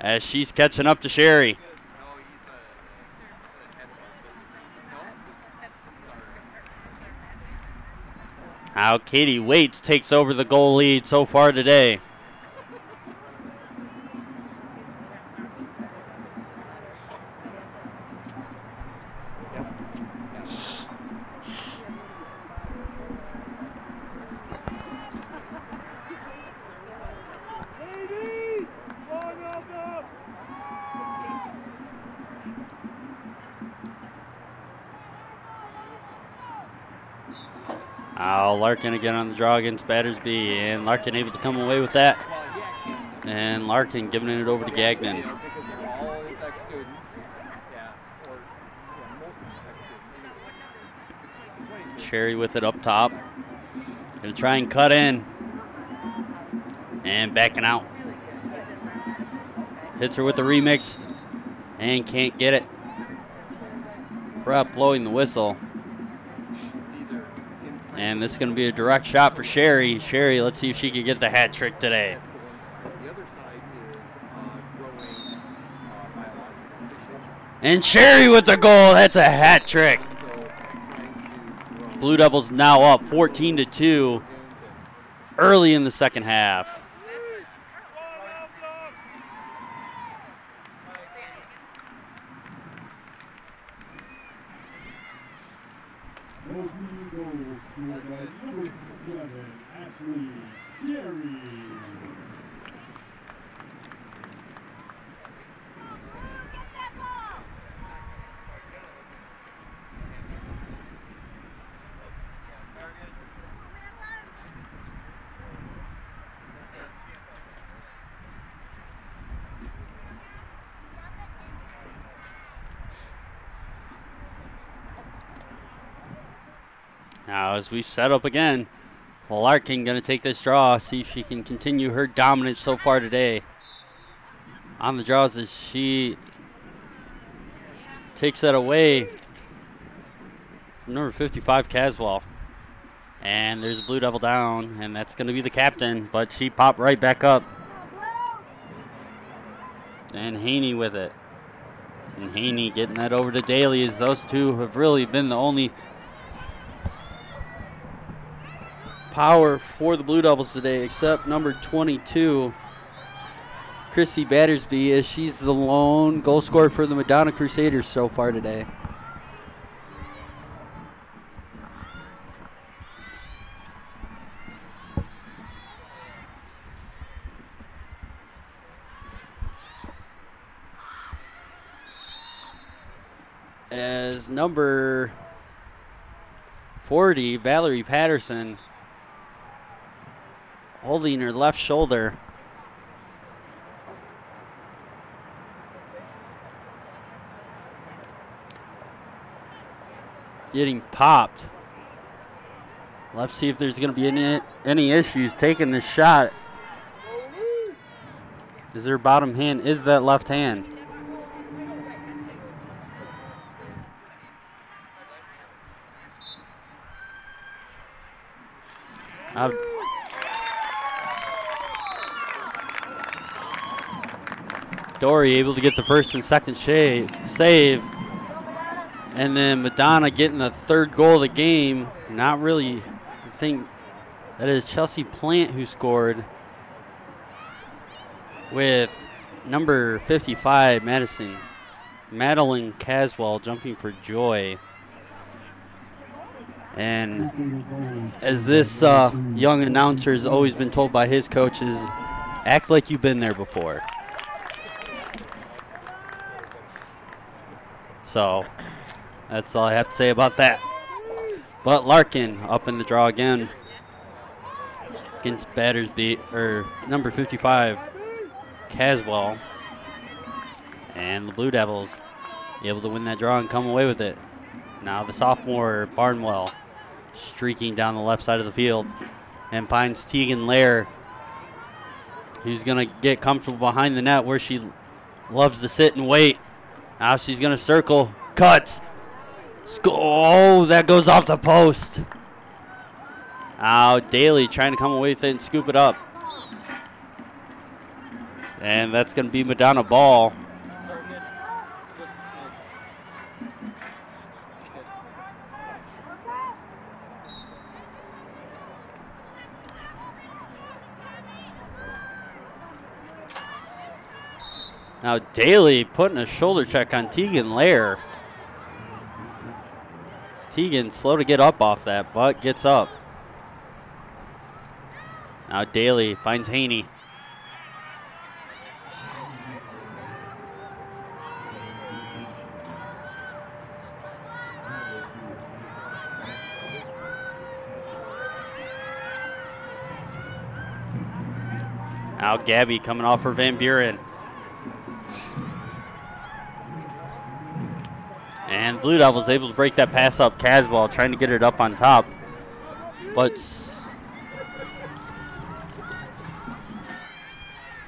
as she's catching up to Sherry. Now Katie Waits takes over the goal lead so far today. Larkin again on the draw against Battersby, and Larkin able to come away with that. And Larkin giving it over to Gagnon. Sherry with it up top. Gonna try and cut in. And backing out. Hits her with the remix and can't get it. Rep blowing the whistle. And this is going to be a direct shot for Sherry. Sherry, let's see if she can get the hat trick today. And Sherry with the goal. That's a hat trick. Blue Devils now up 14-2 early in the second half. Now as we set up again, Larkin going to take this draw, see if she can continue her dominance so far today. On the draws as she takes that away from number 55, Caswell. And there's a Blue Devil down, and that's going to be the captain, but she popped right back up. And Haney with it. And Haney getting that over to Daly, as those two have really been the only power for the Blue Devils today, except number 22, Chrissy Battersby, as she's the lone goal scorer for the Madonna Crusaders so far today. As number 40, Valerie Patterson, holding her left shoulder. getting popped. Let's see if there's going to be any issues taking this shot. Is their bottom hand? Is that left hand? Dory able to get the first and second save. And then Madonna getting the third goal of the game. Not really. I think that is Chelsea Plant who scored with number 55, Madeline Caswell jumping for joy. And as this young announcer has always been told by his coaches, act like you've been there before. So that's all I have to say about that. But Larkin up in the draw again against number 55, Caswell. And the Blue Devils able to win that draw and come away with it. Now the sophomore, Barnwell, streaking down the left side of the field and finds Tegan Lair, who's going to get comfortable behind the net where she loves to sit and wait. Now she's going to circle, cuts. Oh, that goes off the post. Now Daly trying to come away with it and scoop it up. And that's going to be Madonna ball. Now Daly putting a shoulder check on Tegan Lair. Tegan slow to get up off that, but gets up. Now Daly finds Haney. Now Gabby coming off for Van Buren. And Blue Devils able to break that pass up. Caswell trying to get it up on top. But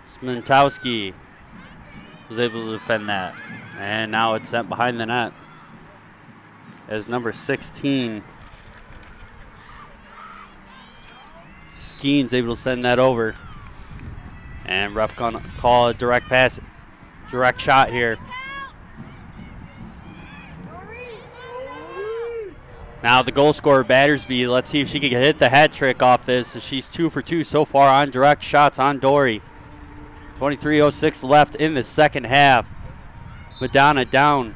Smentowski was able to defend that. And now it's sent behind the net as number 16, Skeen's able to send that over. And ref gonna call a direct pass, direct shot here. Now the goal scorer, Battersby, let's see if she can hit the hat trick off this. She's 2 for 2 so far on direct shots on Dory. 23:06 left in the second half. Madonna down.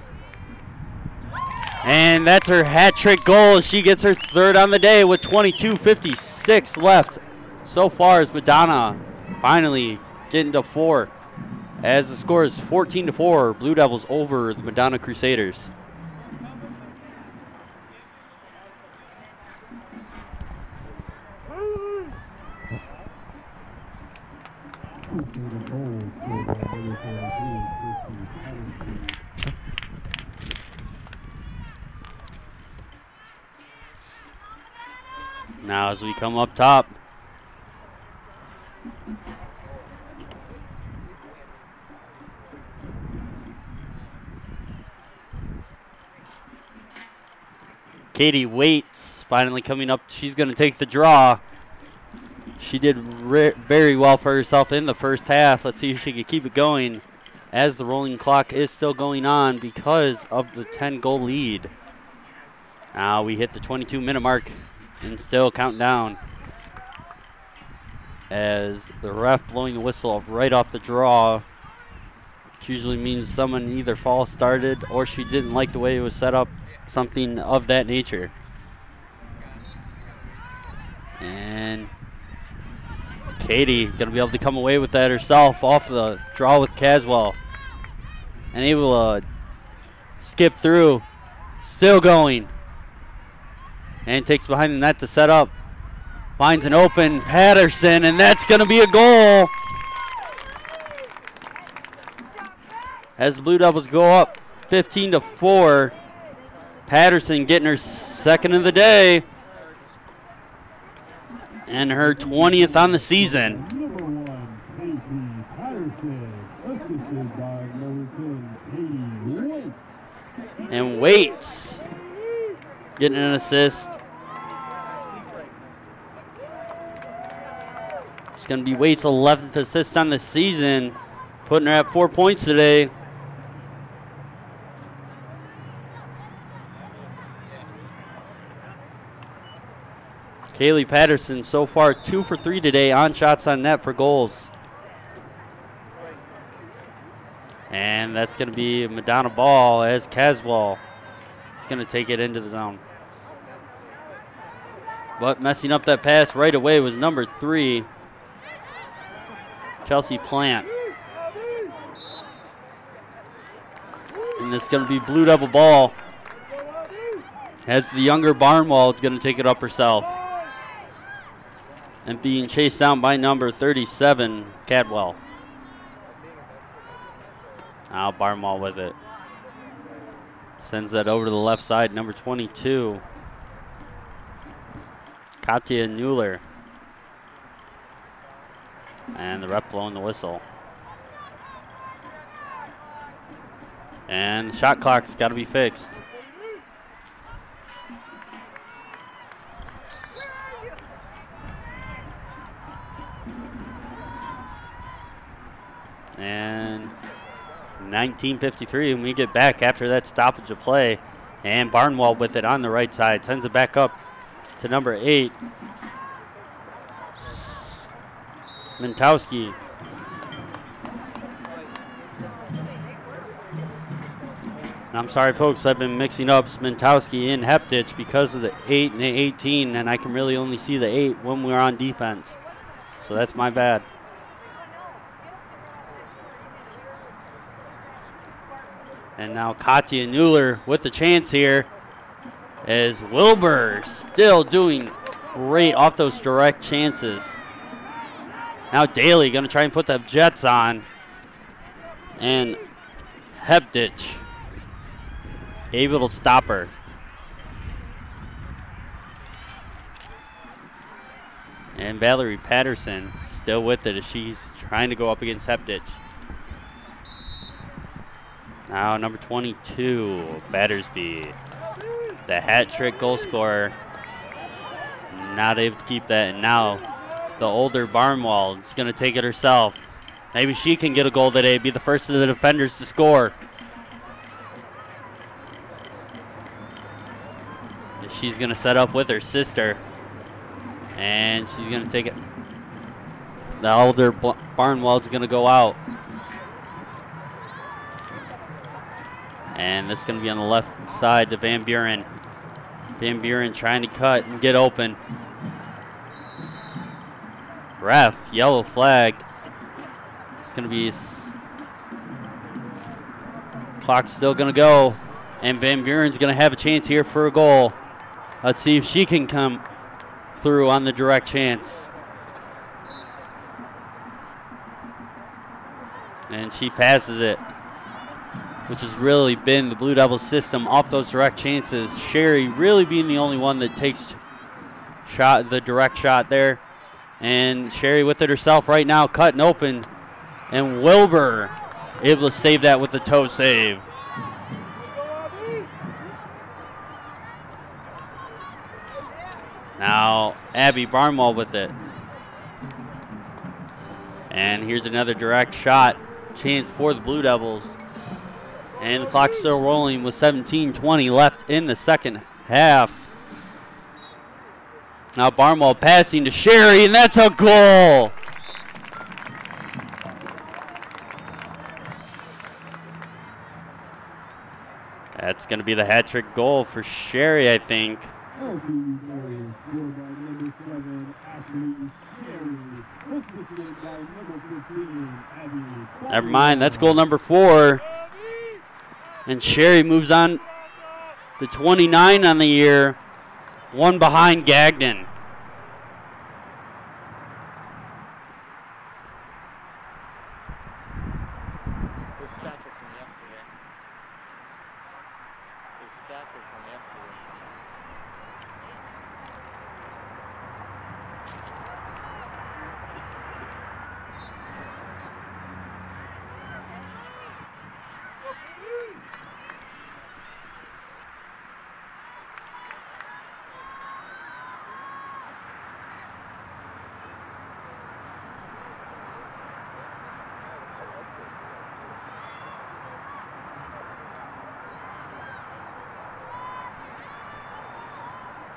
And that's her hat trick goal. She gets her third on the day with 22:56 left so far as Madonna finally getting to 4. As the score is 14-4, Blue Devils over the Madonna Crusaders. Now as we come up top, Katie Waits finally coming up. She's going to take the draw. She did very well for herself in the first half. Let's see if she can keep it going as the rolling clock is still going on because of the 10-goal lead. Now we hit the 22-minute mark and still counting down as the ref blowing the whistle right off the draw, which usually means someone either false started or she didn't like the way it was set up, something of that nature. And Katie going to be able to come away with that herself off the draw with Caswell. And able to skip through. Still going. And takes behind the net to set up. Finds an open Patterson, and that's going to be a goal. As the Blue Devils go up 15-4. Patterson getting her second of the day and her 20th on the season. Number 1, AP Patterson, assisted by number 10, Waits. And Waits getting an assist. It's going to be Waits' 11th assist on the season, putting her at 4 points today. Kaylee Patterson so far 2 for 3 today on shots on net for goals. And that's going to be a Madonna ball as Caswell is going to take it into the zone. But messing up that pass right away was number 3, Chelsea Plant. And this is going to be Blue Devil ball as the younger Barnwell is going to take it up herself. And being chased down by number 37, Cadwell. Now Barnwell with it. Sends that over to the left side, number 22, Katya Mueller. And the rep blowing the whistle. And the shot clock's got to be fixed. And 19:53 when we get back after that stoppage of play. And Barnwell with it on the right side. Sends it back up to number 8, Mentowski. I'm sorry, folks, I've been mixing up Mentowski and Heptich because of the 8 and the 18, and I can really only see the 8 when we're on defense. So that's my bad. And now Katya Mueller with the chance here as Wilbur still doing great off those direct chances. Now Daly going to try and put the Jets on. And Heptich able to stop her. And Valerie Patterson still with it as she's trying to go up against Heptich. Now number 22, Battersby, the hat trick goal scorer, not able to keep that. And now the older Barnwell is going to take it herself. Maybe she can get a goal today, be the first of the defenders to score. She's going to set up with her sister, and she's going to take it. The older Barnwell is going to go out. And this is going to be on the left side to Van Buren. Van Buren trying to cut and get open. Ref, yellow flag. It's going to be, clock's still going to go. And Van Buren's going to have a chance here for a goal. Let's see if she can come through on the direct chance. And she passes it, which has really been the Blue Devils system off those direct chances. Sherry really being the only one that takes the direct shot there. And Sherry with it herself right now, cutting open. And Wilbur able to save that with the toe save. Now Abby Barnwell with it. And here's another direct shot chance for the Blue Devils. And the clock's still rolling with 17:20 left in the second half. Now Barnwell passing to Sherry, and that's a goal. That's going to be the hat trick goal for Sherry, I think. LTU boys scored by number 7, Ashley Sherry, assisted by number 15, Abby. Never mind, that's goal number 4. And Sherry moves on to 29 on the year, one behind Gagnon. stats are from yesterday.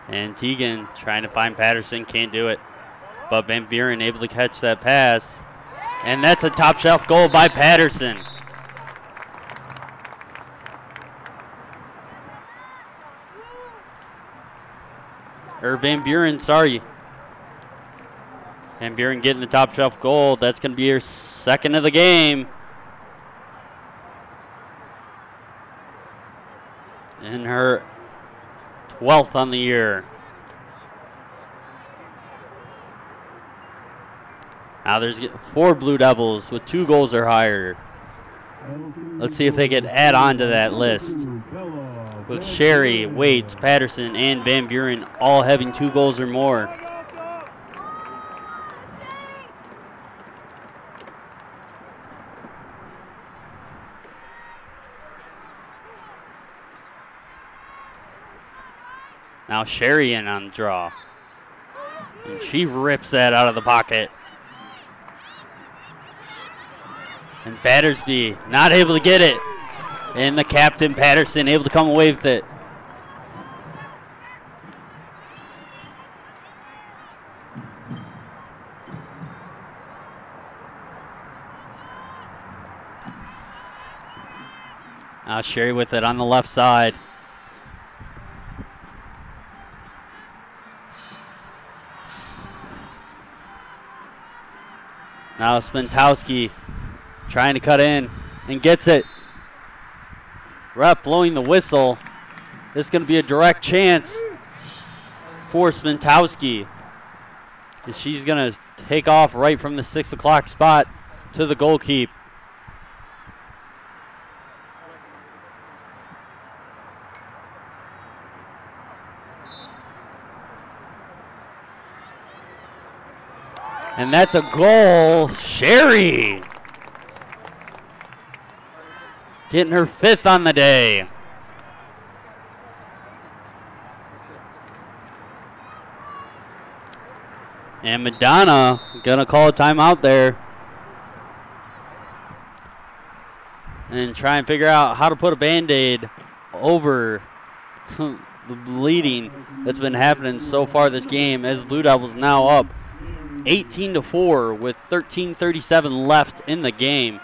And Teagan trying to find Patterson, can't do it. But Van Buren able to catch that pass. And that's a top shelf goal by Patterson. Or Van Buren, sorry. Van Buren getting the top shelf goal. That's going to be her second of the game. And her 12th on the year. Now there's 4 Blue Devils with 2 goals or higher. Let's see if they can add on to that list. With Sherry, Waits, Patterson, and Van Buren all having 2 goals or more. Now Sherry in on the draw. And she rips that out of the pocket. And Battersby not able to get it. And the captain, Patterson, able to come away with it. Now Sherry with it on the left side. Now Spentowski trying to cut in and gets it. Ref blowing the whistle. This is going to be a direct chance for Spentowski. She's going to take off right from the 6 o'clock spot to the goalkeep. And that's a goal. Sherry getting her 5th on the day. And Madonna gonna call a timeout there and try and figure out how to put a Band-Aid over the bleeding that's been happening so far this game, as the Blue Devils now up 18-4 with 13:37 left in the game.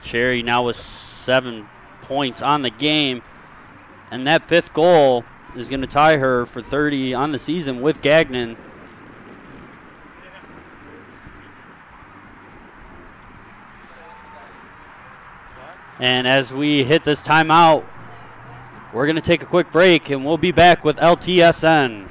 Sherry now with 7 points on the game, and that 5th goal is going to tie her for 30 on the season with Gagnon. And as we hit this timeout, we're going to take a quick break, and we'll be back with LTSN.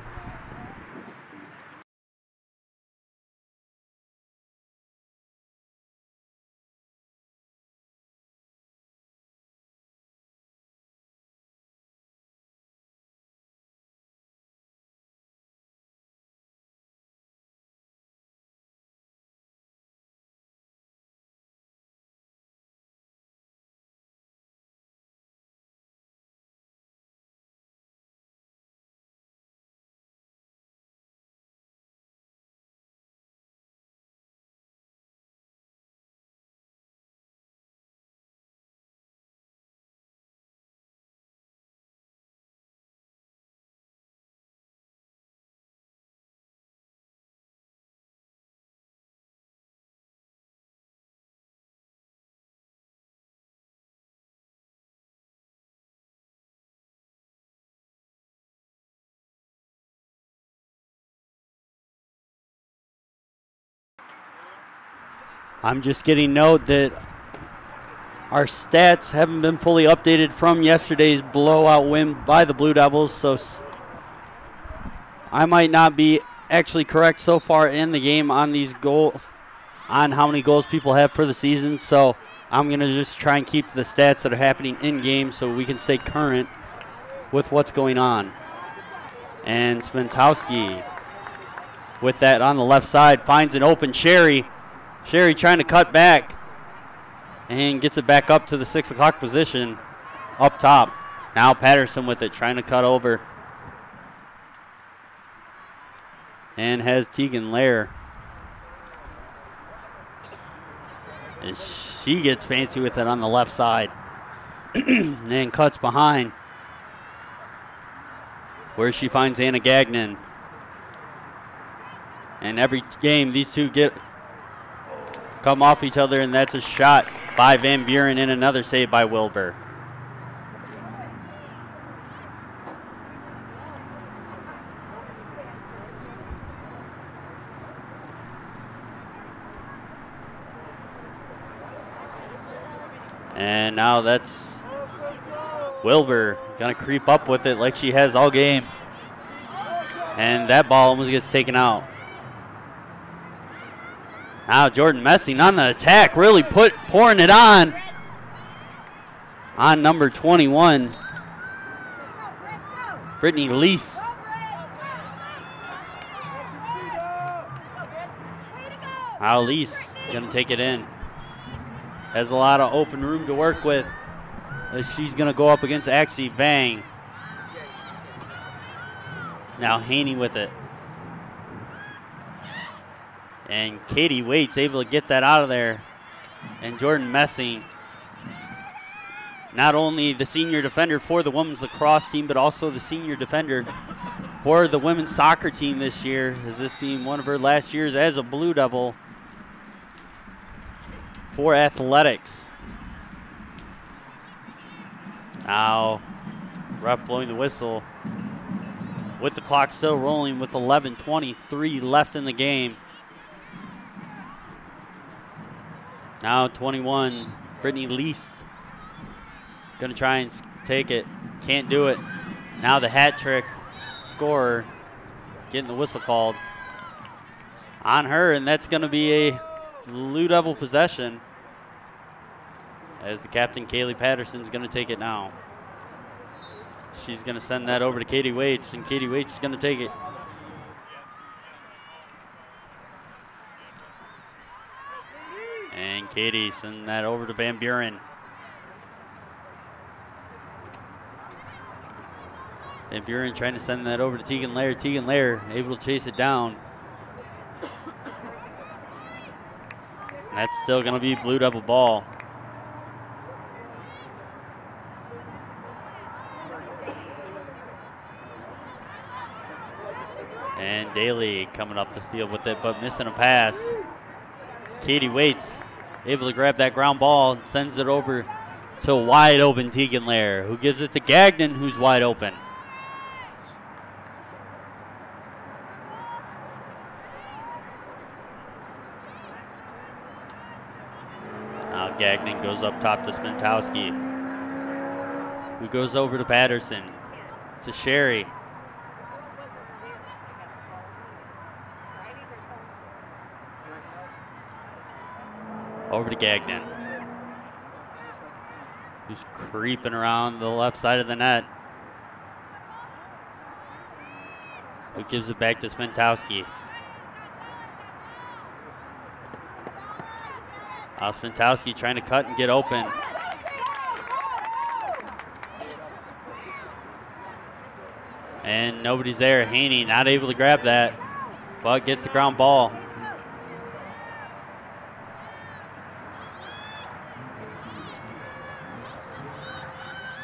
I'm just getting note that our stats haven't been fully updated from yesterday's blowout win by the Blue Devils, so I might not be actually correct so far in the game on these goals on how many goals people have for the season, so I'm going to just try and keep the stats that are happening in game so we can stay current with what's going on. And Spentowski with that on the left side finds an open Sherry. Sherry trying to cut back and gets it back up to the 6 o'clock position up top. Now Patterson with it, trying to cut over. And has Tegan Lair. And she gets fancy with it on the left side. And cuts behind, where she finds Anna Gagnon. And every game, these two come off each other, and that's a shot by Van Buren and another save by Wilbur. And now that's Wilbur gonna creep up with it like she has all game. And that ball almost gets taken out. Now Jordan Messing on the attack, really pouring it on number 21, Brittany Lease. Now Lease gonna take it in. Has a lot of open room to work with as she's gonna go up against Axie Vang. Now Haney with it. And Katie Waits able to get that out of there. And Jordan Messing, not only the senior defender for the women's lacrosse team, but also the senior defender for the women's soccer team this year, as this being one of her last years as a Blue Devil for athletics. Now, ref blowing the whistle with the clock still rolling with 11:23 left in the game. Now 21, Brittany Lease, gonna try and take it, can't do it. Now the hat trick scorer getting the whistle called on her, and that's gonna be a Blue Devil possession as the captain, Kaylee Patterson's gonna take it now. She's gonna send that over to Katie Waits, and Katie Waits is gonna take it. And Katie sending that over to Van Buren. Van Buren trying to send that over to Tegan Lair. Tegan Lair able to chase it down. That's still gonna be Blue Devil ball. And Daly coming up the field with it, but missing a pass. Katie Waits able to grab that ground ball and sends it over to wide open Tegan Lair, who gives it to Gagnon, who's wide open. Now Gagnon goes up top to Spentowski, who goes over to Patterson, to Sherry. Over to Gagnon, who's creeping around the left side of the net. Who gives it back to Spentowski. Spentowski trying to cut and get open. And nobody's there. Haney not able to grab that, but gets the ground ball.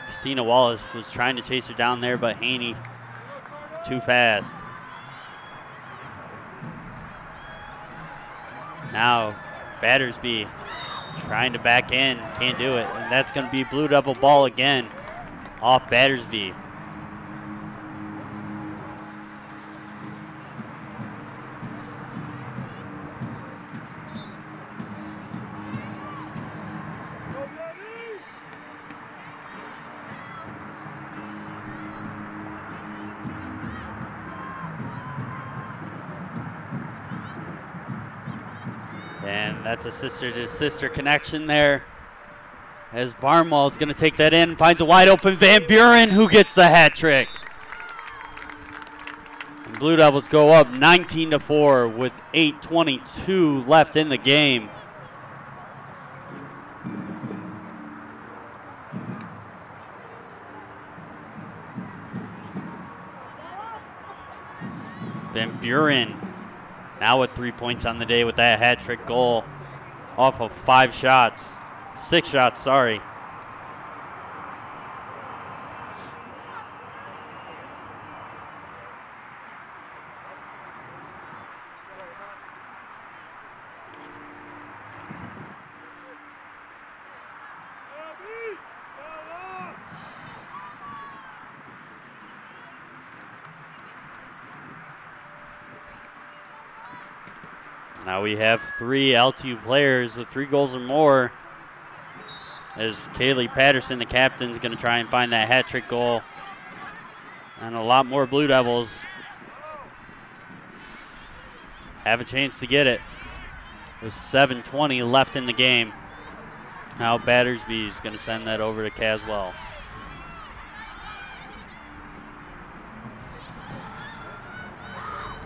Christina Wallace was trying to chase her down there, but Haney too fast. Now Battersby trying to back in, can't do it. And that's going to be Blue Devil ball again off Battersby. And that's a sister-to-sister connection there. As Barnwell is going to take that in, finds a wide open Van Buren, who gets the hat trick. And Blue Devils go up 19-4 with 8:22 left in the game. Van Buren now with 3 points on the day with that hat trick goal off of 6 shots, sorry. Now we have 3 LTU players with 3 goals or more. As Kaylee Patterson, the captain, is going to try and find that hat trick goal. And a lot more Blue Devils have a chance to get it. With 7:20 left in the game. Now Battersby is going to send that over to Caswell.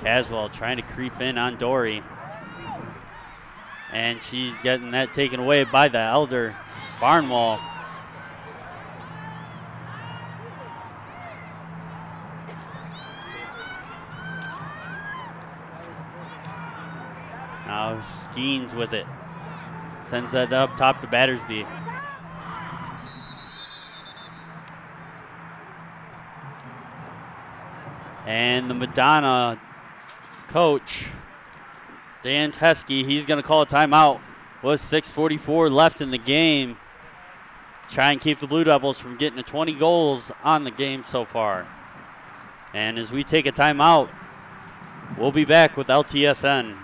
Caswell trying to creep in on Dory. And she's getting that taken away by the elder, Barnwell. Now Skeens with it. Sends that up top to Battersby. And the Madonna coach, Dan Teskey, he's going to call a timeout with 6:44 left in the game. Try and keep the Blue Devils from getting to 20 goals on the game so far. And as we take a timeout, we'll be back with LTSN.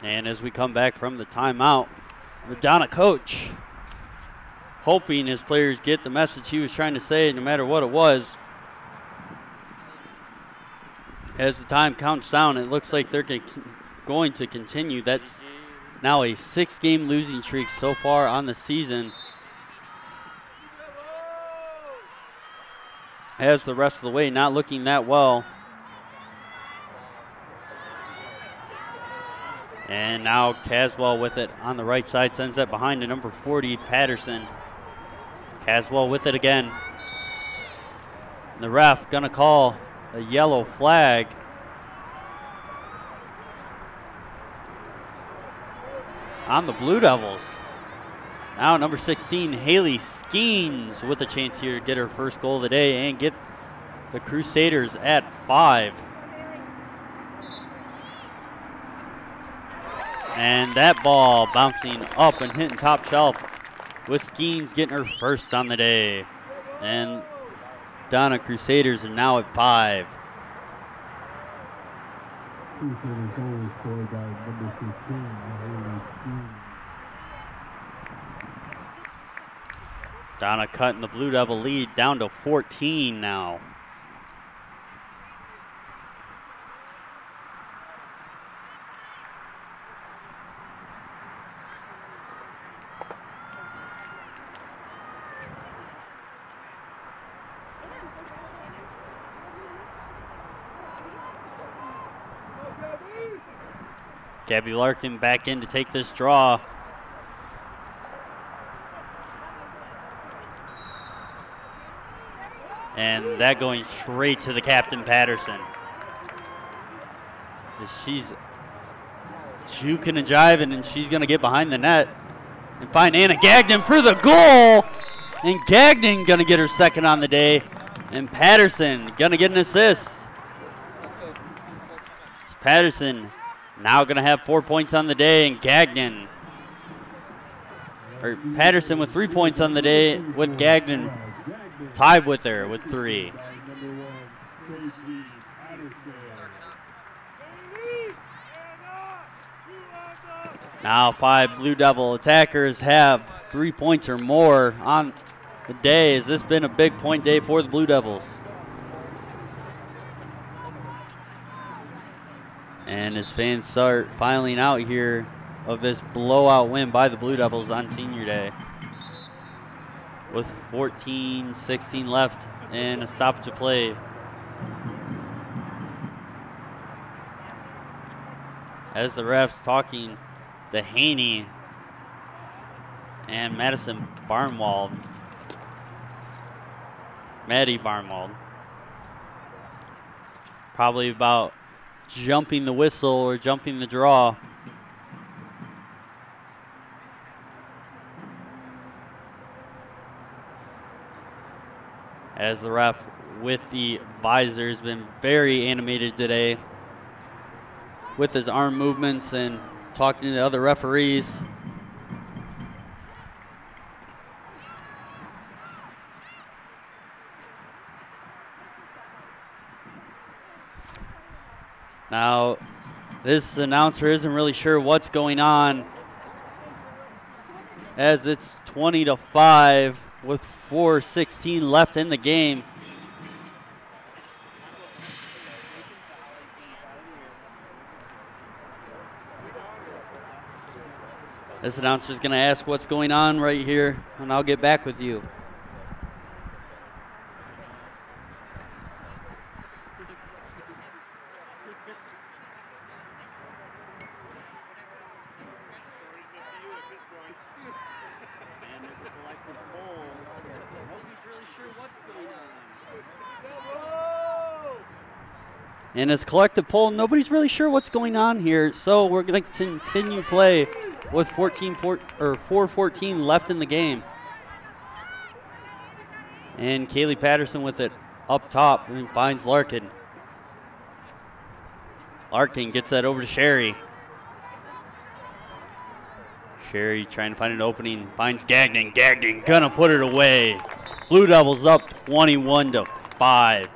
And as we come back from the timeout, Madonna coach hoping his players get the message he was trying to say no matter what it was. As the time counts down, it looks like they're going to continue. That's now a 6-game losing streak so far on the season. As the rest of the way not looking that well. And now Caswell with it on the right side, sends that behind to number 40, Patterson. Caswell with it again. The ref gonna call a yellow flag. On the Blue Devils. Now number 16, Haley Skeens with a chance here to get her first goal of the day and get the Crusaders at 5. And that ball bouncing up and hitting top shelf with Skeens getting her first on the day. And Madonna Crusaders are now at 5. Crusaders goal scored by number 16, Haley Skeens. Donna cutting the Blue Devil lead down to 14 now. Gabby Larkin back in to take this draw. And that going straight to the captain, Patterson. She's juking and jiving, and she's going to get behind the net and find Anna Gagnon for the goal. And Gagnon going to get her second on the day. And Patterson going to get an assist. It's Patterson now going to have 4 points on the day, and Gagnon, or Patterson with 3 points on the day, with Gagnon tied with her with 3. Now 5 Blue Devil attackers have 3 points or more on the day. Has this been a big point day for the Blue Devils? And as fans start filing out here of this blowout win by the Blue Devils on Senior Day, with 14-16 left and a stoppage of play. As the refs talking to Haney and Maddie Barnwald, probably about jumping the whistle or jumping the draw. As the ref with the visor has been very animated today with his arm movements and talking to the other referees. Now, this announcer isn't really sure what's going on, as it's 20-5 with 4:16 left in the game. This announcer is going to ask what's going on right here, and I'll get back with you. In this collective poll, nobody's really sure what's going on here, so we're going to continue play with 4:14 left in the game. And Kaylee Patterson with it up top and finds Larkin. Larkin gets that over to Sherry. Sherry trying to find an opening, finds Gagnon. Gagnon gonna put it away. Blue Devils up 21-5.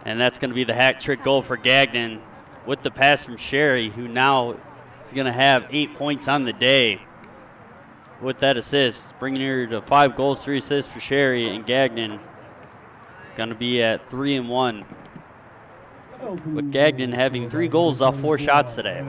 And that's going to be the hat trick goal for Gagnon with the pass from Sherry, who now is going to have 8 points on the day with that assist, bringing her to 5 goals, 3 assists for Sherry, and Gagnon going to be at 3-1. With Gagnon having 3 goals off 4 shots today.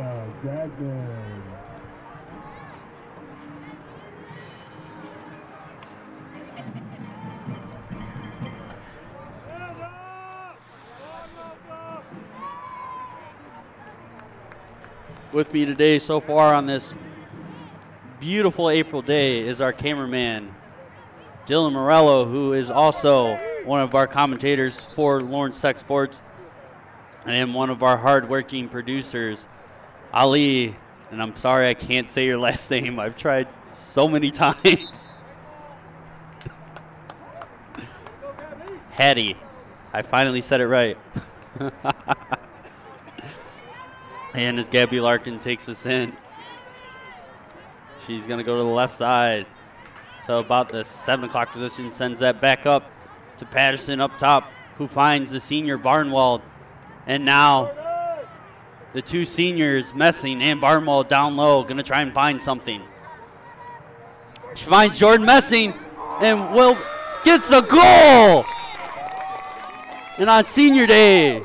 With me today so far on this beautiful April day is our cameraman, Dylan Morello, who is also one of our commentators for Lawrence Tech Sports, and one of our hardworking producers, Ali. And I'm sorry I can't say your last name. I've tried so many times. Hattie. I finally said it right. And as Gabby Larkin takes this in, she's going to go to the left side. So about the 7 o'clock position, sends that back up to Patterson up top, who finds the senior Barnwald. And now the 2 seniors, Messing and Barnwald, down low, going to try and find something. She finds Jordan Messing and Will gets the goal! And on senior day,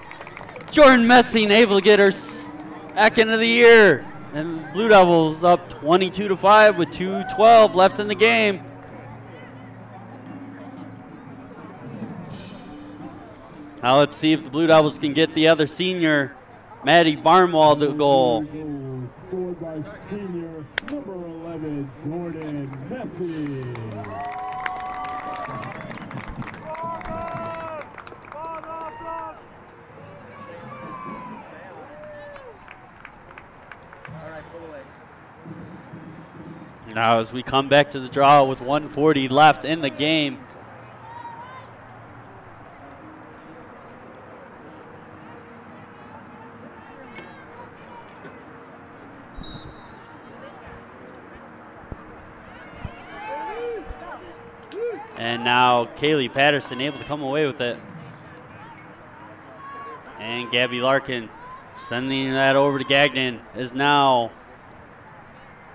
Jordan Messing able to get her second of the year. And Blue Devils up 22-5 with 2:12 left in the game. Now let's see if the Blue Devils can get the other senior, Maddie Barnwald, the goal. Scored by senior number 11, Jordan Messi. Now as we come back to the draw with 1:40 left in the game. And now Kaylee Patterson able to come away with it. And Gabby Larkin sending that over to Gagnon is now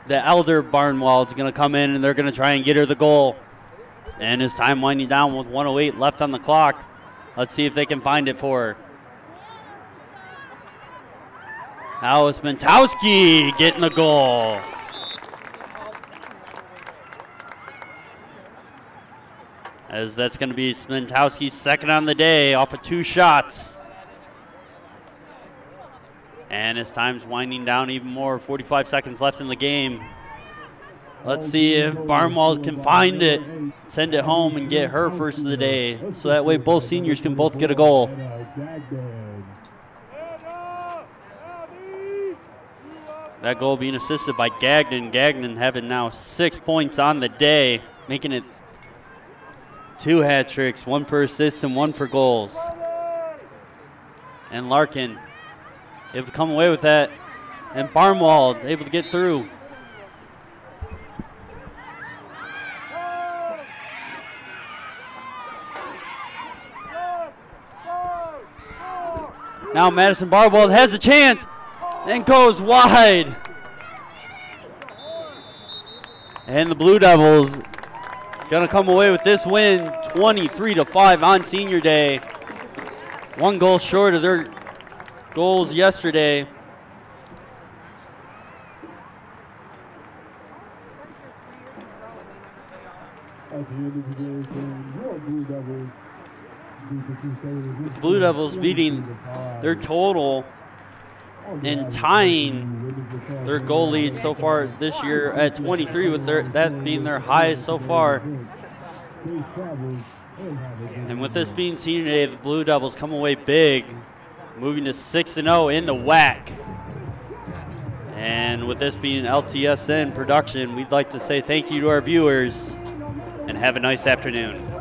the elder Barnwald's going to come in and they're going to try and get her the goal. And it's time winding down with 1:08 left on the clock. Let's see if they can find it for her. Now it's Mentowski getting the goal. As that's going to be Mentowski's second on the day off of 2 shots. And as time's winding down even more, 45 seconds left in the game. Let's see if Barnwald can find it, send it home, and get her first of the day. So that way both seniors can both get a goal. That goal being assisted by Gagnon. Gagnon having now 6 points on the day, making it 2 hat tricks, 1 for assists and 1 for goals. And Larkin able to come away with that. And Barnwald able to get through. Now Madison Barnwald has a chance and goes wide. And the Blue Devils gonna come away with this win 23-5 on senior day. 1 goal short of their goals yesterday. The Blue Devils beating their total and tying their goal lead so far this year at 23, with that being their highest so far. And with this being senior day, the Blue Devils come away big, moving to 6-0 in the WLAX. And with this being an LTSN production, we'd like to say thank you to our viewers and have a nice afternoon.